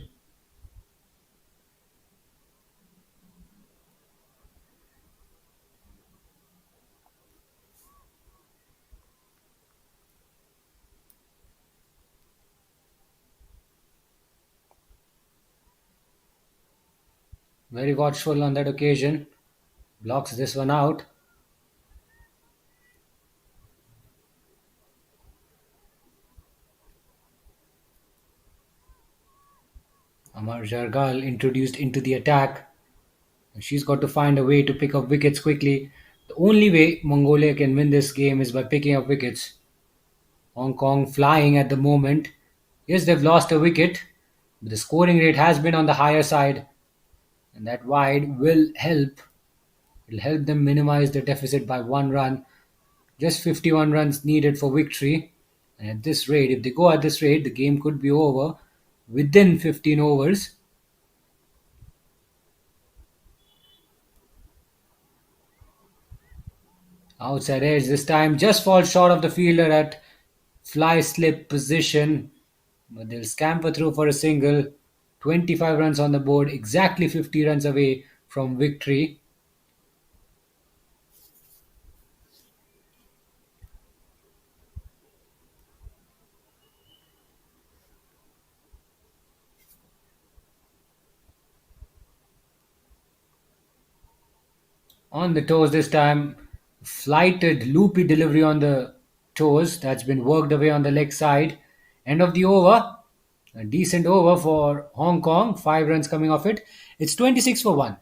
Very watchful on that occasion. Blocks this one out. Amar Jargal introduced into the attack. She's got to find a way to pick up wickets quickly. The only way Mongolia can win this game is by picking up wickets. Hong Kong flying at the moment. Yes, they've lost a wicket, but the scoring rate has been on the higher side. And that wide will help. It'll help them minimize the deficit by 1 run. Just 51 runs needed for victory. And at this rate, if they go at this rate, the game could be over within 15 overs. Outside edge this time, just falls short of the fielder at fly slip position. But they'll scamper through for a single. 25 runs on the board, exactly 50 runs away from victory. On the toes this time, flighted loopy delivery on the toes that's been worked away on the leg side. End of the over. A decent over for Hong Kong. 5 runs coming off it. It's 26 for 1.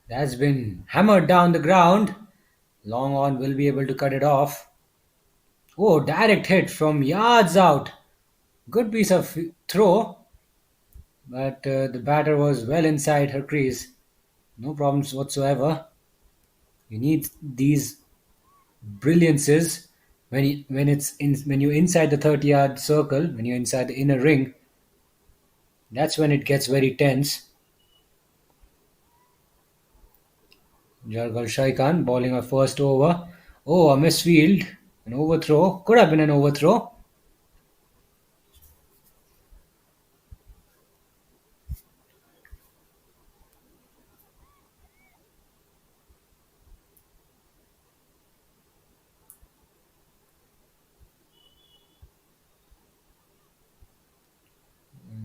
That's been hammered down the ground. Long on will be able to cut it off. Oh, direct hit from yards out. Good piece of throw. But the batter was well inside her crease. No problems whatsoever. You need these brilliances when you're inside the 30-yard circle, when you're inside the inner ring. That's when it gets very tense. Jargal Shaikan bowling her first over. Oh, a misfield. An overthrow. Could have been an overthrow.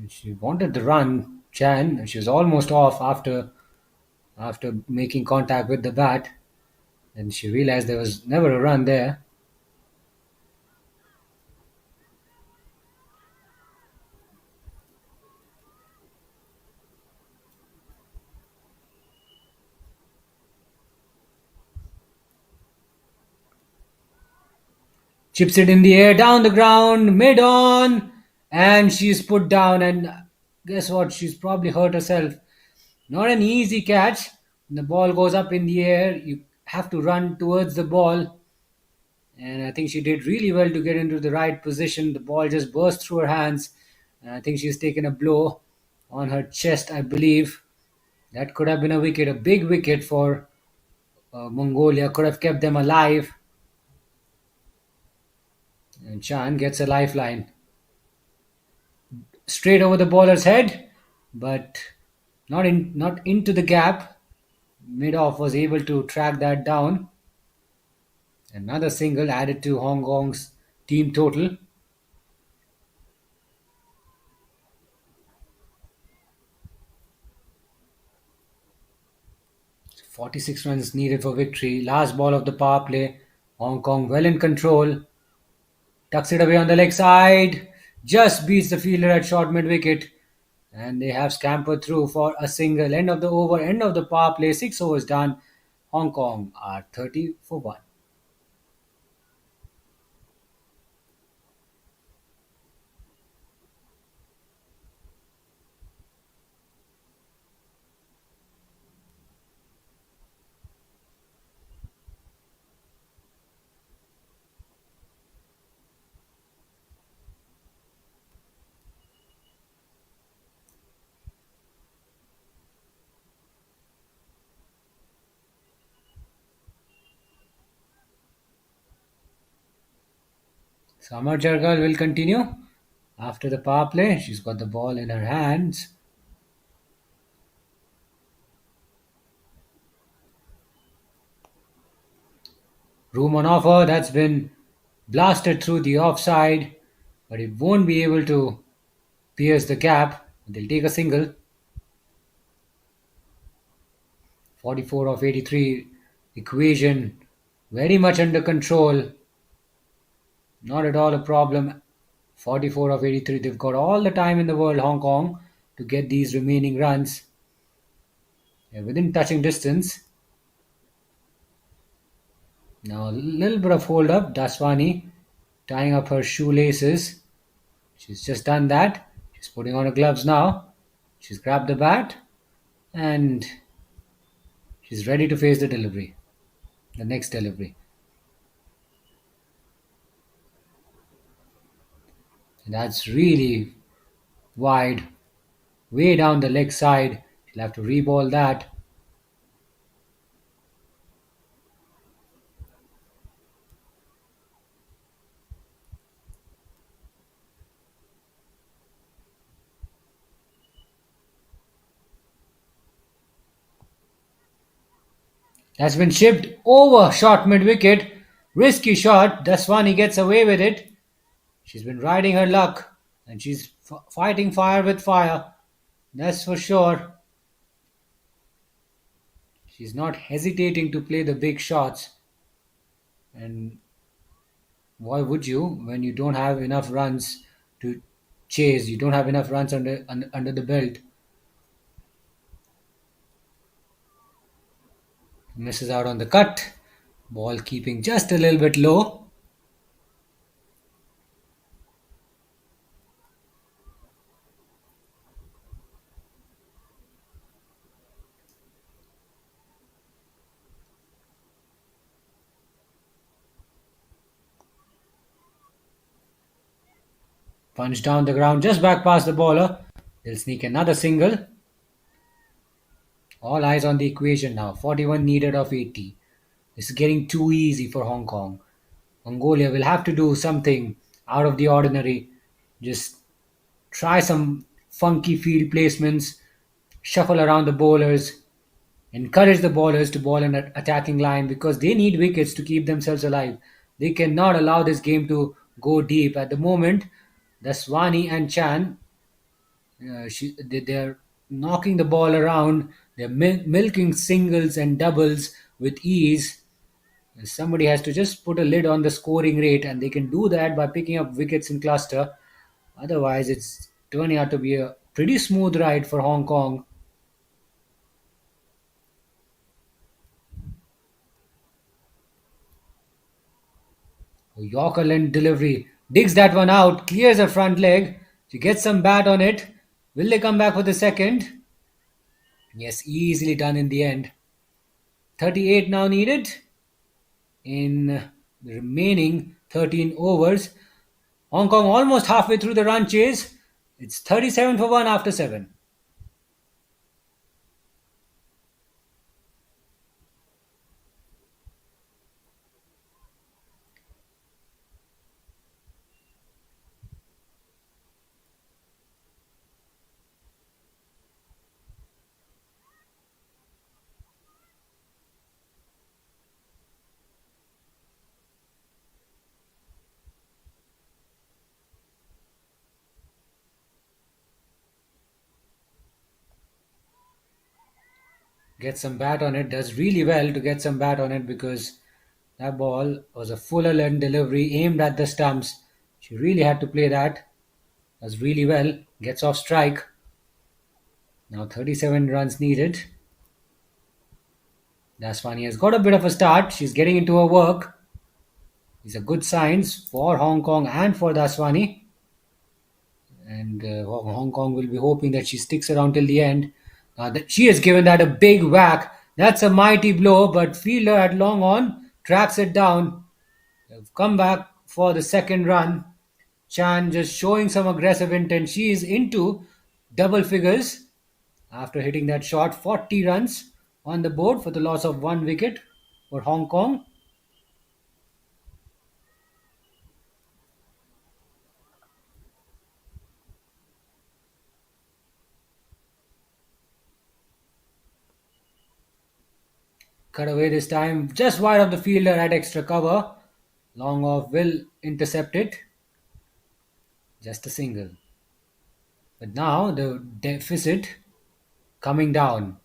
She wanted the run, Chan. She was almost off after making contact with the bat. Then she realized there was never a run there. Chips it in the air, down the ground, mid on, and she's put down. And guess what? She's probably hurt herself. Not an easy catch. When the ball goes up in the air, you have to run towards the ball. And I think she did really well to get into the right position. The ball just burst through her hands. And I think she's taken a blow on her chest, I believe. That could have been a wicket, a big wicket for Mongolia. Could have kept them alive. And Chan gets a lifeline. Straight over the bowler's head, but not into the gap. Mid-off was able to track that down. Another single added to Hong Kong's team total. So 46 runs needed for victory. Last ball of the power play. Hong Kong well in control. Tucks it away on the leg side. Just beats the fielder at short mid-wicket. And they have scampered through for a single. End of the over, end of the power play. 6 overs done. Hong Kong are 30 for 1. Samar Jargal will continue after the power play. She's got the ball in her hands. Room on offer, that's been blasted through the offside, but it won't be able to pierce the gap. They'll take a single. 44 of 83. Equation very much under control. Not at all a problem. 44 of 83. They've got all the time in the world, Hong Kong, to get these remaining runs. They're within touching distance. Now a little bit of hold up. Daswani tying up her shoelaces. She's just done that. She's putting on her gloves now. She's grabbed the bat and she's ready to face the delivery. The next delivery. And that's really wide. Way down the leg side. She'll have to reball that. That's been shipped over short mid-wicket. Risky shot. Daswani gets away with it. She's been riding her luck and she's fighting fire with fire. That's for sure. She's not hesitating to play the big shots. And why would you when you don't have enough runs to chase? You don't have enough runs under the belt. Misses out on the cut. Ball keeping just a little bit low. Punch down the ground just back past the bowler. They'll sneak another single. All eyes on the equation now. 41 needed of 80. This is getting too easy for Hong Kong. Mongolia will have to do something out of the ordinary. Just try some funky field placements. Shuffle around the bowlers. Encourage the bowlers to bowl an attacking line because they need wickets to keep themselves alive. They cannot allow this game to go deep. At the moment, Daswani and Chan, they're knocking the ball around. They're milking singles and doubles with ease. Somebody has to just put a lid on the scoring rate, and they can do that by picking up wickets in cluster. Otherwise, it's turning out to be a pretty smooth ride for Hong Kong. Yorker length delivery. Digs that one out. Clears her front leg. She gets some bat on it. Will they come back for the second? Yes, easily done in the end. 38 now needed in the remaining 13 overs. Hong Kong almost halfway through the run chase. It's 37 for 1 after 7. Gets some bat on it. Does really well to get some bat on it because that ball was a fuller length delivery aimed at the stumps. She really had to play that. Does really well. Gets off strike. Now 37 runs needed. Daswani has got a bit of a start. She's getting into her work. These are good signs for Hong Kong and for Daswani. And Hong Kong will be hoping that she sticks around till the end. She has given that a big whack. That's a mighty blow, but fielder at long on tracks it down. They've come back for the second run. Chan just showing some aggressive intent. She is into double figures after hitting that shot. 40 runs on the board for the loss of 1 wicket for Hong Kong. Cut away this time, just wide of the fielder at extra cover. Long off will intercept it. Just a single. But now the deficit coming down.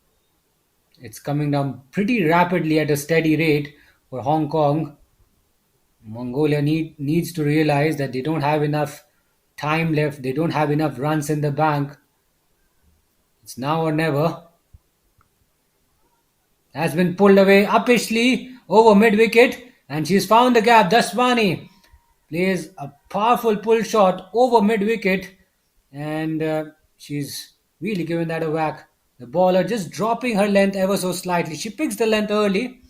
It's coming down pretty rapidly at a steady rate for Hong Kong. Mongolia needs to realize that they don't have enough time left. They don't have enough runs in the bank. It's now or never. Has been pulled away uppishly over mid-wicket, and she's found the gap. Daswani plays a powerful pull shot over mid-wicket, and she's really given that a whack. The bowler just dropping her length ever so slightly. She picks the length early,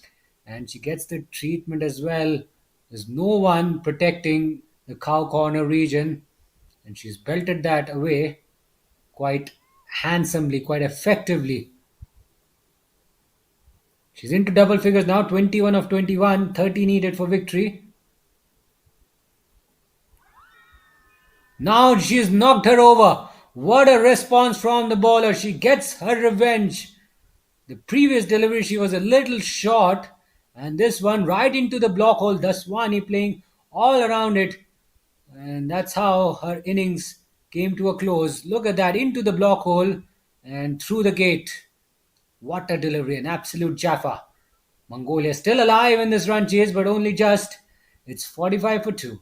and she gets the treatment as well. There's no one protecting the cow corner region, and she's belted that away quite handsomely, quite effectively. She's into double figures now, 21 of 21, 30 needed for victory. Now she's knocked her over. What a response from the bowler. She gets her revenge. The previous delivery she was a little short, and this one right into the block hole. Daswani playing all around it, and that's how her innings came to a close. Look at that, into the block hole and through the gate. What a delivery, an absolute jaffa. Mongolia still alive in this run chase, but only just. It's 45 for 2.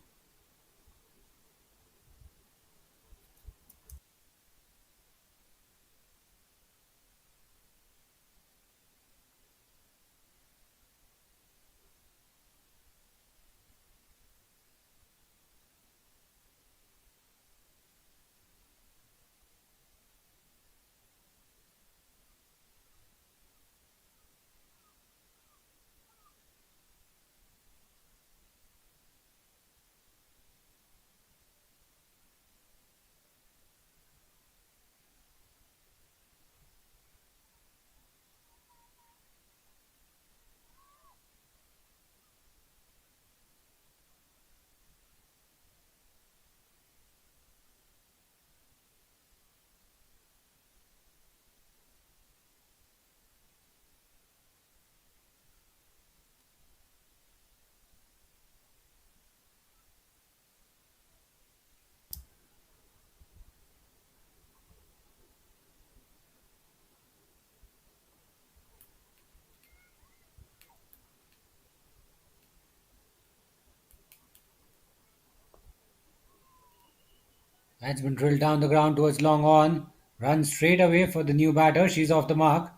That's been drilled down the ground towards long on. Run straight away for the new batter. She's off the mark.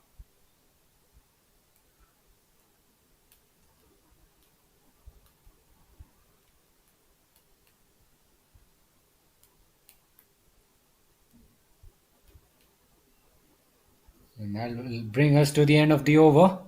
And that will bring us to the end of the over.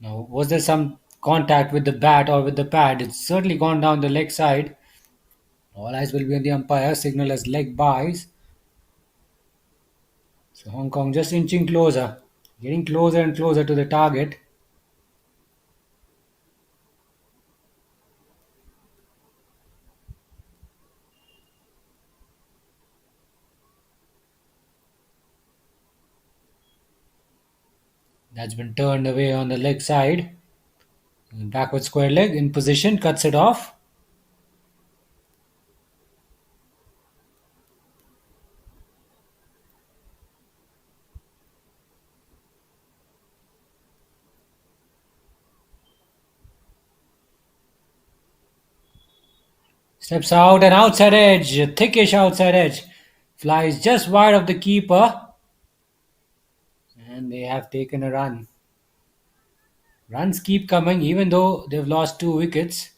Now, was there some contact with the bat or with the pad? It's certainly gone down the leg side. All eyes will be on the umpire, signal as leg buys. So Hong Kong just inching closer, getting closer and closer to the target. That's been turned away on the leg side. Backward square leg in position, cuts it off. Steps out and outside edge, thickish outside edge. Flies just wide of the keeper. And they have taken a run. Runs keep coming even though they've lost 2 wickets.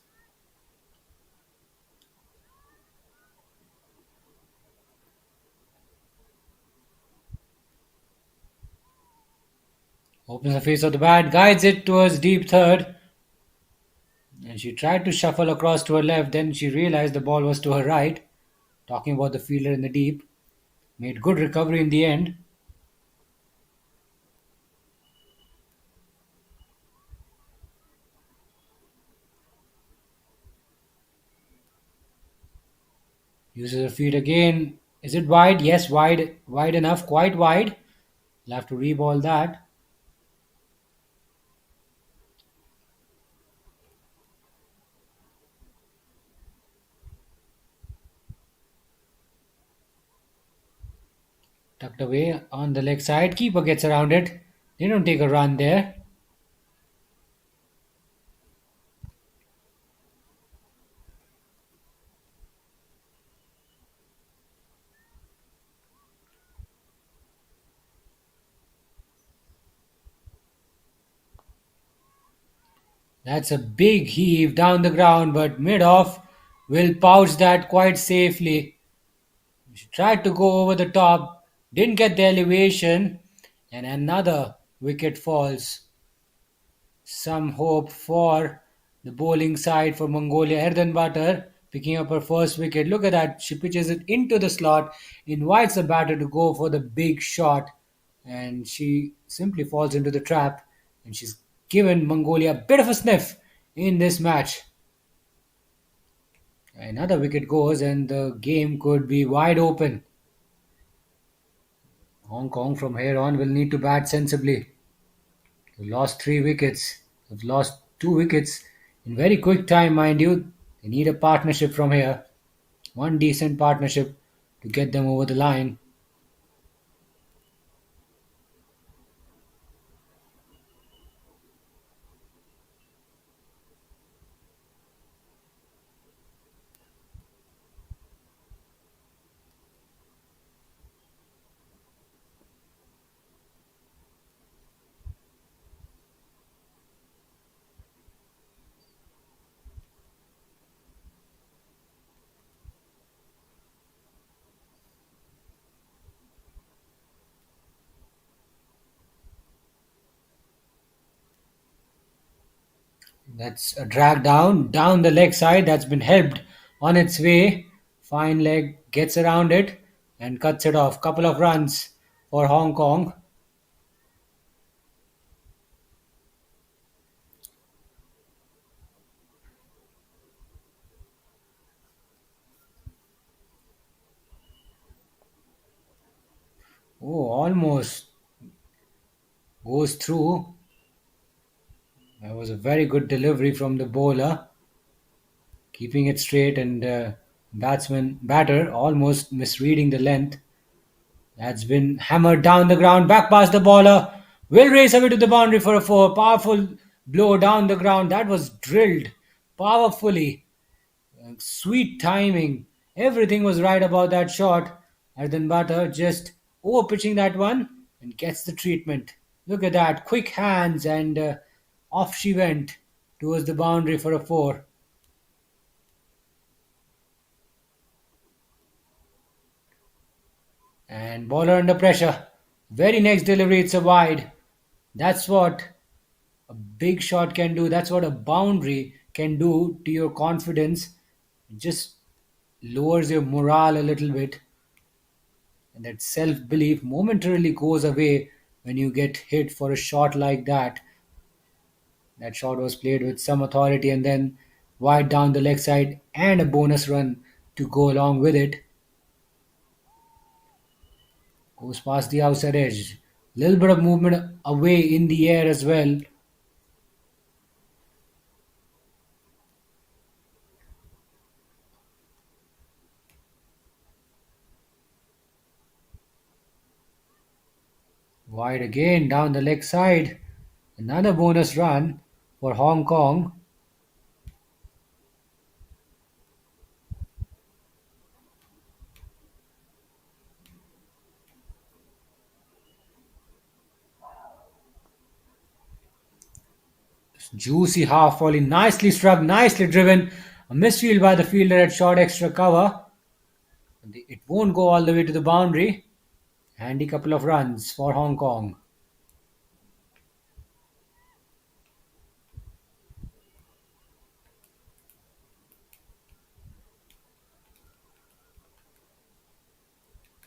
Opens the face of the bat, guides it towards deep third. And she tried to shuffle across to her left, then she realized the ball was to her right. Talking about the fielder in the deep. Made good recovery in the end. Uses her feet again. Is it wide? Yes, wide. Wide enough. Quite wide. We'll have to reball that. Tucked away on the leg side. Keeper gets around it. They don't take a run there. That's a big heave down the ground, but mid-off will pouch that quite safely. She tried to go over the top, didn't get the elevation, and another wicket falls. Some hope for the bowling side for Mongolia. Erdenbatter picking up her first wicket. Look at that. She pitches it into the slot, invites the batter to go for the big shot, and she simply falls into the trap. And she's given Mongolia a bit of a sniff in this match. Another wicket goes, and the game could be wide open. Hong Kong from here on will need to bat sensibly. They've lost 3 wickets. They've lost 2 wickets in very quick time, mind you. They need a partnership from here. One decent partnership to get them over the line. That's a drag down the leg side. That's been helped on its way. Fine leg gets around it and cuts it off. Couple of runs for Hong Kong. Oh, almost goes through. That was a very good delivery from the bowler, keeping it straight, and batter almost misreading the length. That's been hammered down the ground, back past the bowler. Will race away to the boundary for a 4. Powerful blow down the ground. That was drilled powerfully. Sweet timing. Everything was right about that shot. Arden Butter just over pitching that one and gets the treatment. Look at that. Quick hands, and off she went towards the boundary for a 4. And bowler under pressure. Very next delivery, it's a wide. That's what a big shot can do. That's what a boundary can do to your confidence. It just lowers your morale a little bit. And that self belief momentarily goes away when you get hit for a shot like that. That shot was played with some authority, and then wide down the leg side and a bonus run to go along with it. Goes past the outside edge. Little bit of movement away in the air as well. Wide again down the leg side. Another bonus run for Hong Kong. Juicy half volley, nicely struck, nicely driven. A misfield by the fielder at short extra cover. It won't go all the way to the boundary. Handy couple of runs for Hong Kong.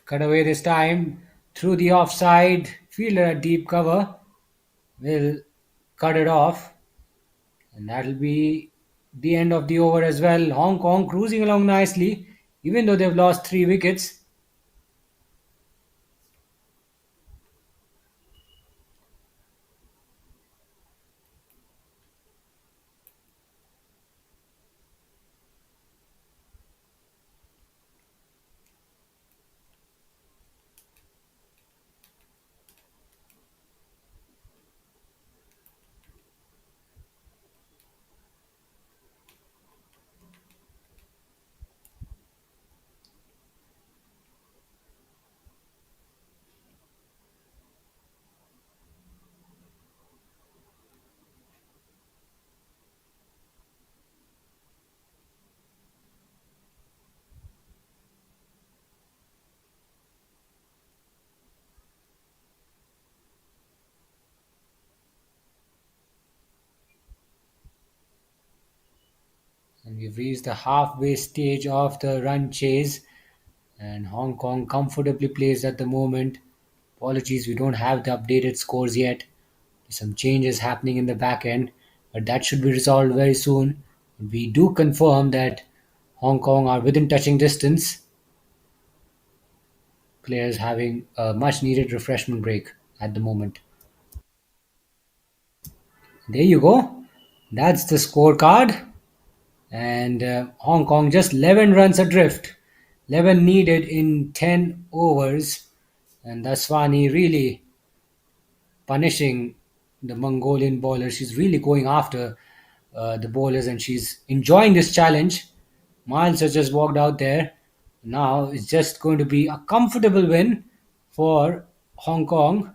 Cut away this time through the offside. Fielder at deep cover will cut it off. And that'll be the end of the over as well. Hong Kong cruising along nicely, even though they've lost 3 wickets. And we've reached the halfway stage of the run chase. And Hong Kong comfortably placed at the moment. Apologies, we don't have the updated scores yet. There's some changes happening in the back end, but that should be resolved very soon. We do confirm that Hong Kong are within touching distance. Players having a much needed refreshment break at the moment. There you go. That's the scorecard. And Hong Kong just 11 runs adrift. 11 needed in 10 overs. And Daswani really punishing the Mongolian bowler. She's really going after the bowlers and she's enjoying this challenge. Miles has just walked out there. Now it's just going to be a comfortable win for Hong Kong.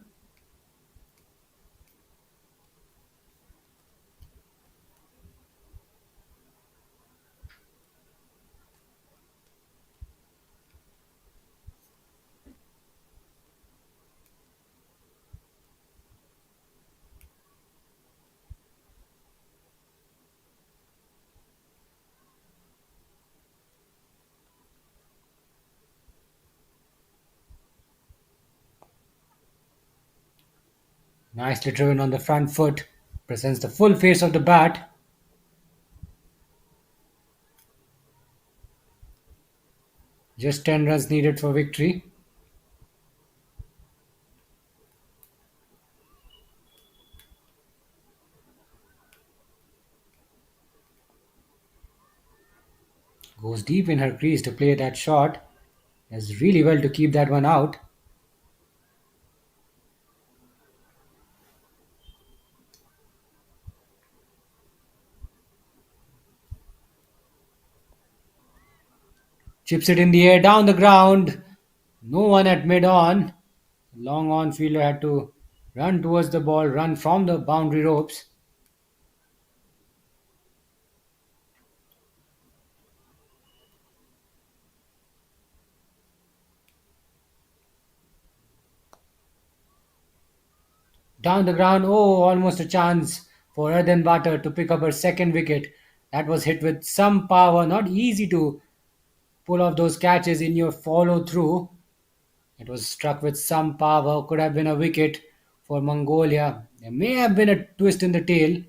Nicely driven on the front foot. Presents the full face of the bat. Just 10 runs needed for victory. Goes deep in her crease to play that shot. Does really well to keep that one out. Chips it in the air, down the ground. No one at mid-on. Long on fielder had to run towards the ball, run from the boundary ropes. Down the ground, oh, almost a chance for Eden Butter to pick up her second wicket. That was hit with some power, not easy to pull off those catches in your follow through. It was struck with some power, could have been a wicket for Mongolia. There may have been a twist in the tail,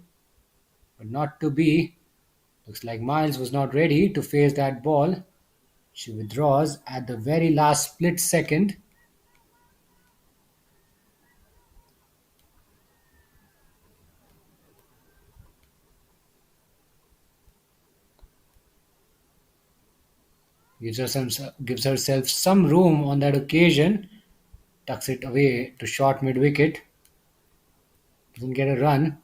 but not to be. Looks like Miles was not ready to face that ball. She withdraws at the very last split second. gives herself some room on that occasion. Tucks it away to short mid wicket. Doesn't get a run.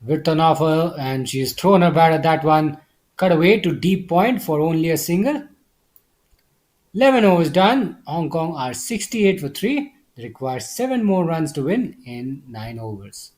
Width on offer, and she's thrown her bat at that one. Cut away to deep point for only a single. 11 overs done. Hong Kong are 68 for 3. They require 7 more runs to win in 9 overs.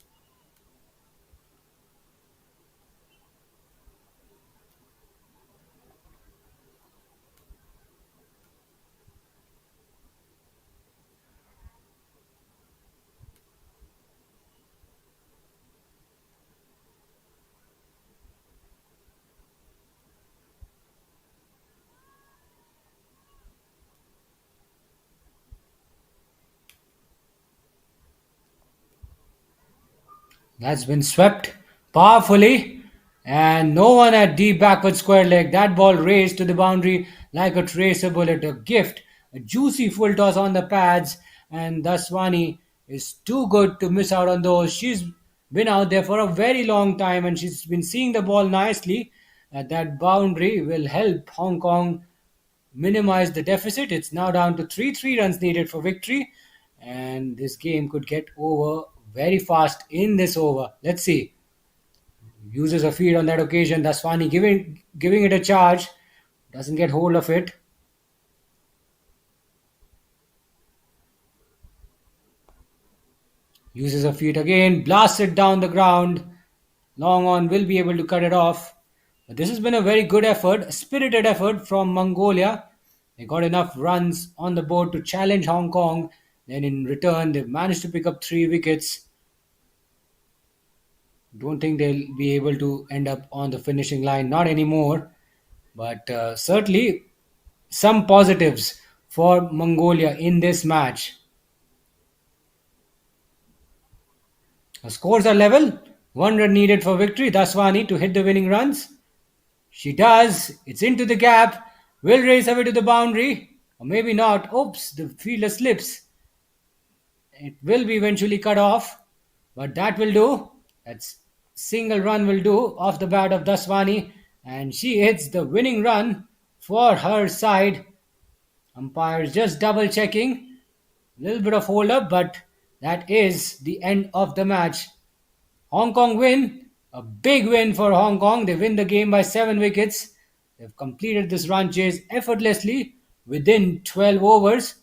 That's been swept powerfully, and no one at deep backward square leg. That ball raced to the boundary like a tracer bullet, a gift, a juicy full toss on the pads, and Daswani is too good to miss out on those. She's been out there for a very long time, and she's been seeing the ball nicely. That boundary will help Hong Kong minimize the deficit. It's now down to 3 runs needed for victory, and this game could get over very fast in this over. Let's see. Uses a feed on that occasion. Daswani giving it a charge. Doesn't get hold of it. Uses a feed again. Blasts it down the ground. Long on will be able to cut it off. But this has been a very good effort, a spirited effort from Mongolia. They got enough runs on the board to challenge Hong Kong. Then in return, they've managed to pick up 3 wickets. Don't think they'll be able to end up on the finishing line, not anymore. But certainly some positives for Mongolia in this match. The scores are level. 1 run needed for victory. Daswani to hit the winning runs. She does. It's into the gap. Will race away to the boundary. Or maybe not. Oops, the fielder slips. It will be eventually cut off. But that will do. That's single run will do off the bat of Daswani. And she hits the winning run for her side. Umpires just double checking. A little bit of hold up, but that is the end of the match. Hong Kong win. A big win for Hong Kong. They win the game by 7 wickets. They've completed this run chase effortlessly within 12 overs.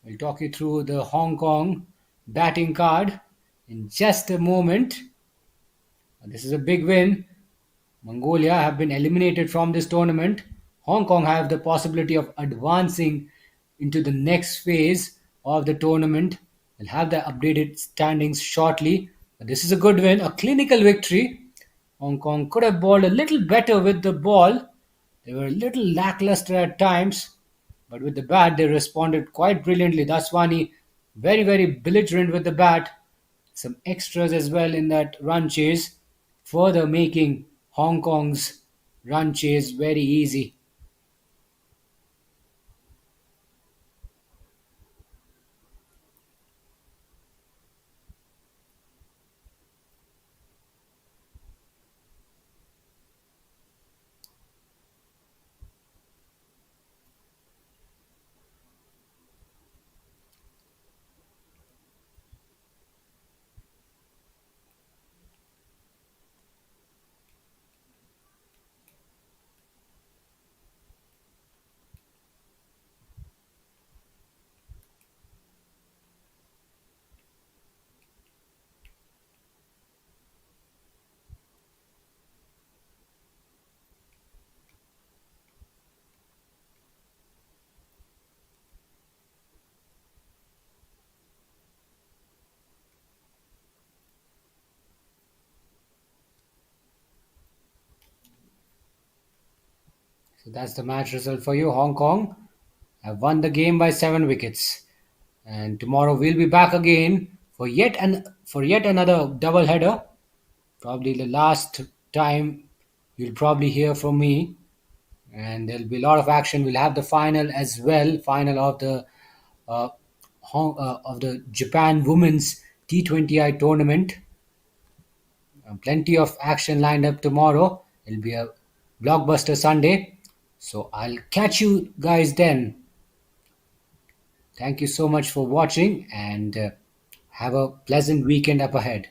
We'll talk you through the Hong Kong batting card in just a moment. This is a big win. Mongolia have been eliminated from this tournament. Hong Kong have the possibility of advancing into the next phase of the tournament. We'll have the updated standings shortly. But this is a good win, a clinical victory. Hong Kong could have bowled a little better with the ball. They were a little lackluster at times. But with the bat, they responded quite brilliantly. Daswani very, very belligerent with the bat. Some extras as well in that run chase, further making Hong Kong's run chase very easy. So that's the match result for you. Hong Kong have won the game by 7 wickets. And tomorrow we'll be back again for yet another double header. Probably the last time you'll probably hear from me. And there'll be a lot of action. We'll have the final as well. Final of the of the Japan Women's T20I tournament. Plenty of action lined up tomorrow. It'll be a blockbuster Sunday. So I'll catch you guys then. Thank you so much for watching and have a pleasant weekend up ahead.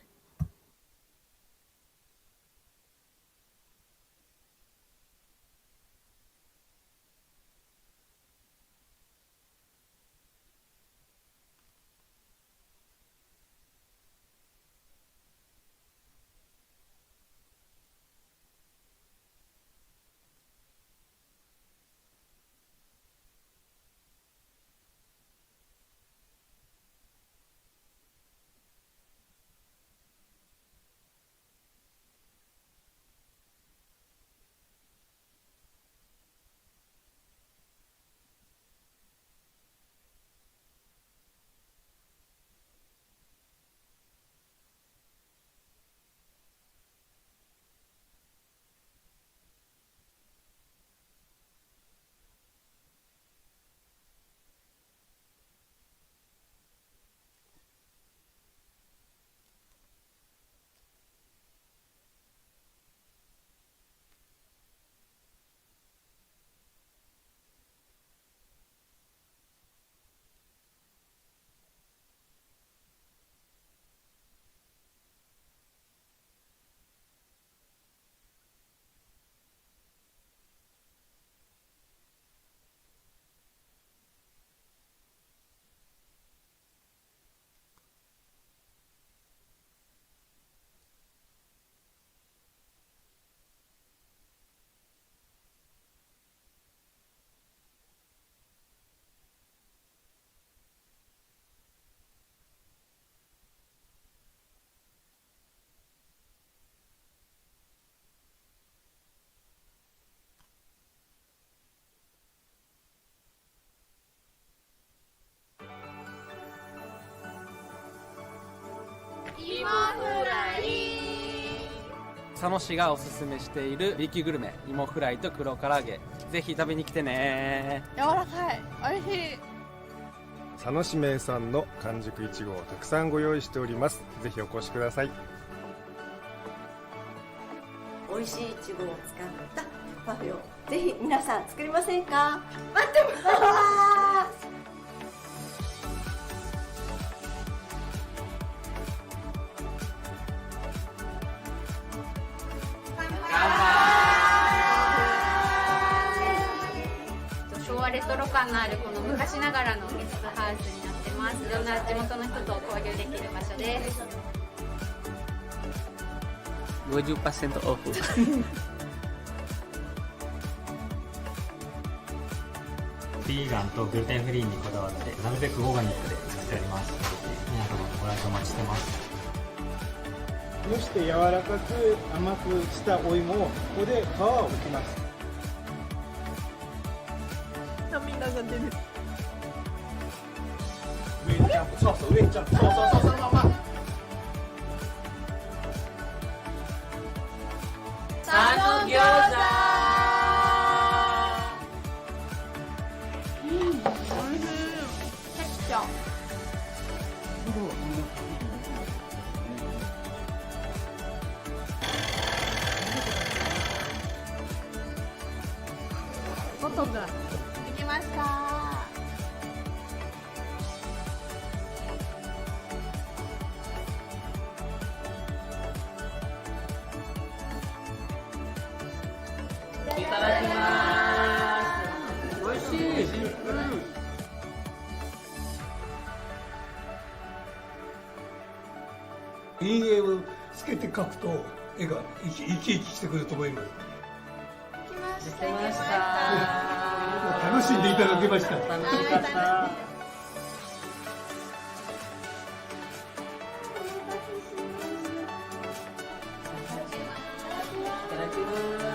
佐野市がおすすめしている B 級グルメ、芋フライと黒唐揚げ、ぜひ食べに来てね。柔らかい、おいしい。佐野市名産の完熟いちごをたくさんご用意しております。ぜひお越しください。美味しいいちごを使ったパフェをぜひ皆さん作りませんか？待ってます。昭和レトロ感のあるこの昔ながらのゲストハウスになってます。いろんな地元の人と交流できる場所です。50% オフ。ビーガンとグルテンフリーにこだわってなるべくオーガニックで作っております。皆様ご来場お待ちしてます。蒸して柔らかく甘くしたお芋をここで皮を剥きます。涙が出る。上にジャンプ、そうそう、上にジャンプ、そうそうそう、そのまま。佐野餃子。外ができました。いただきます。美味しい。陰影をつけて描くと絵が生き生きしてくると思います。できました。楽しんでいただけました。楽しかった。いただきます。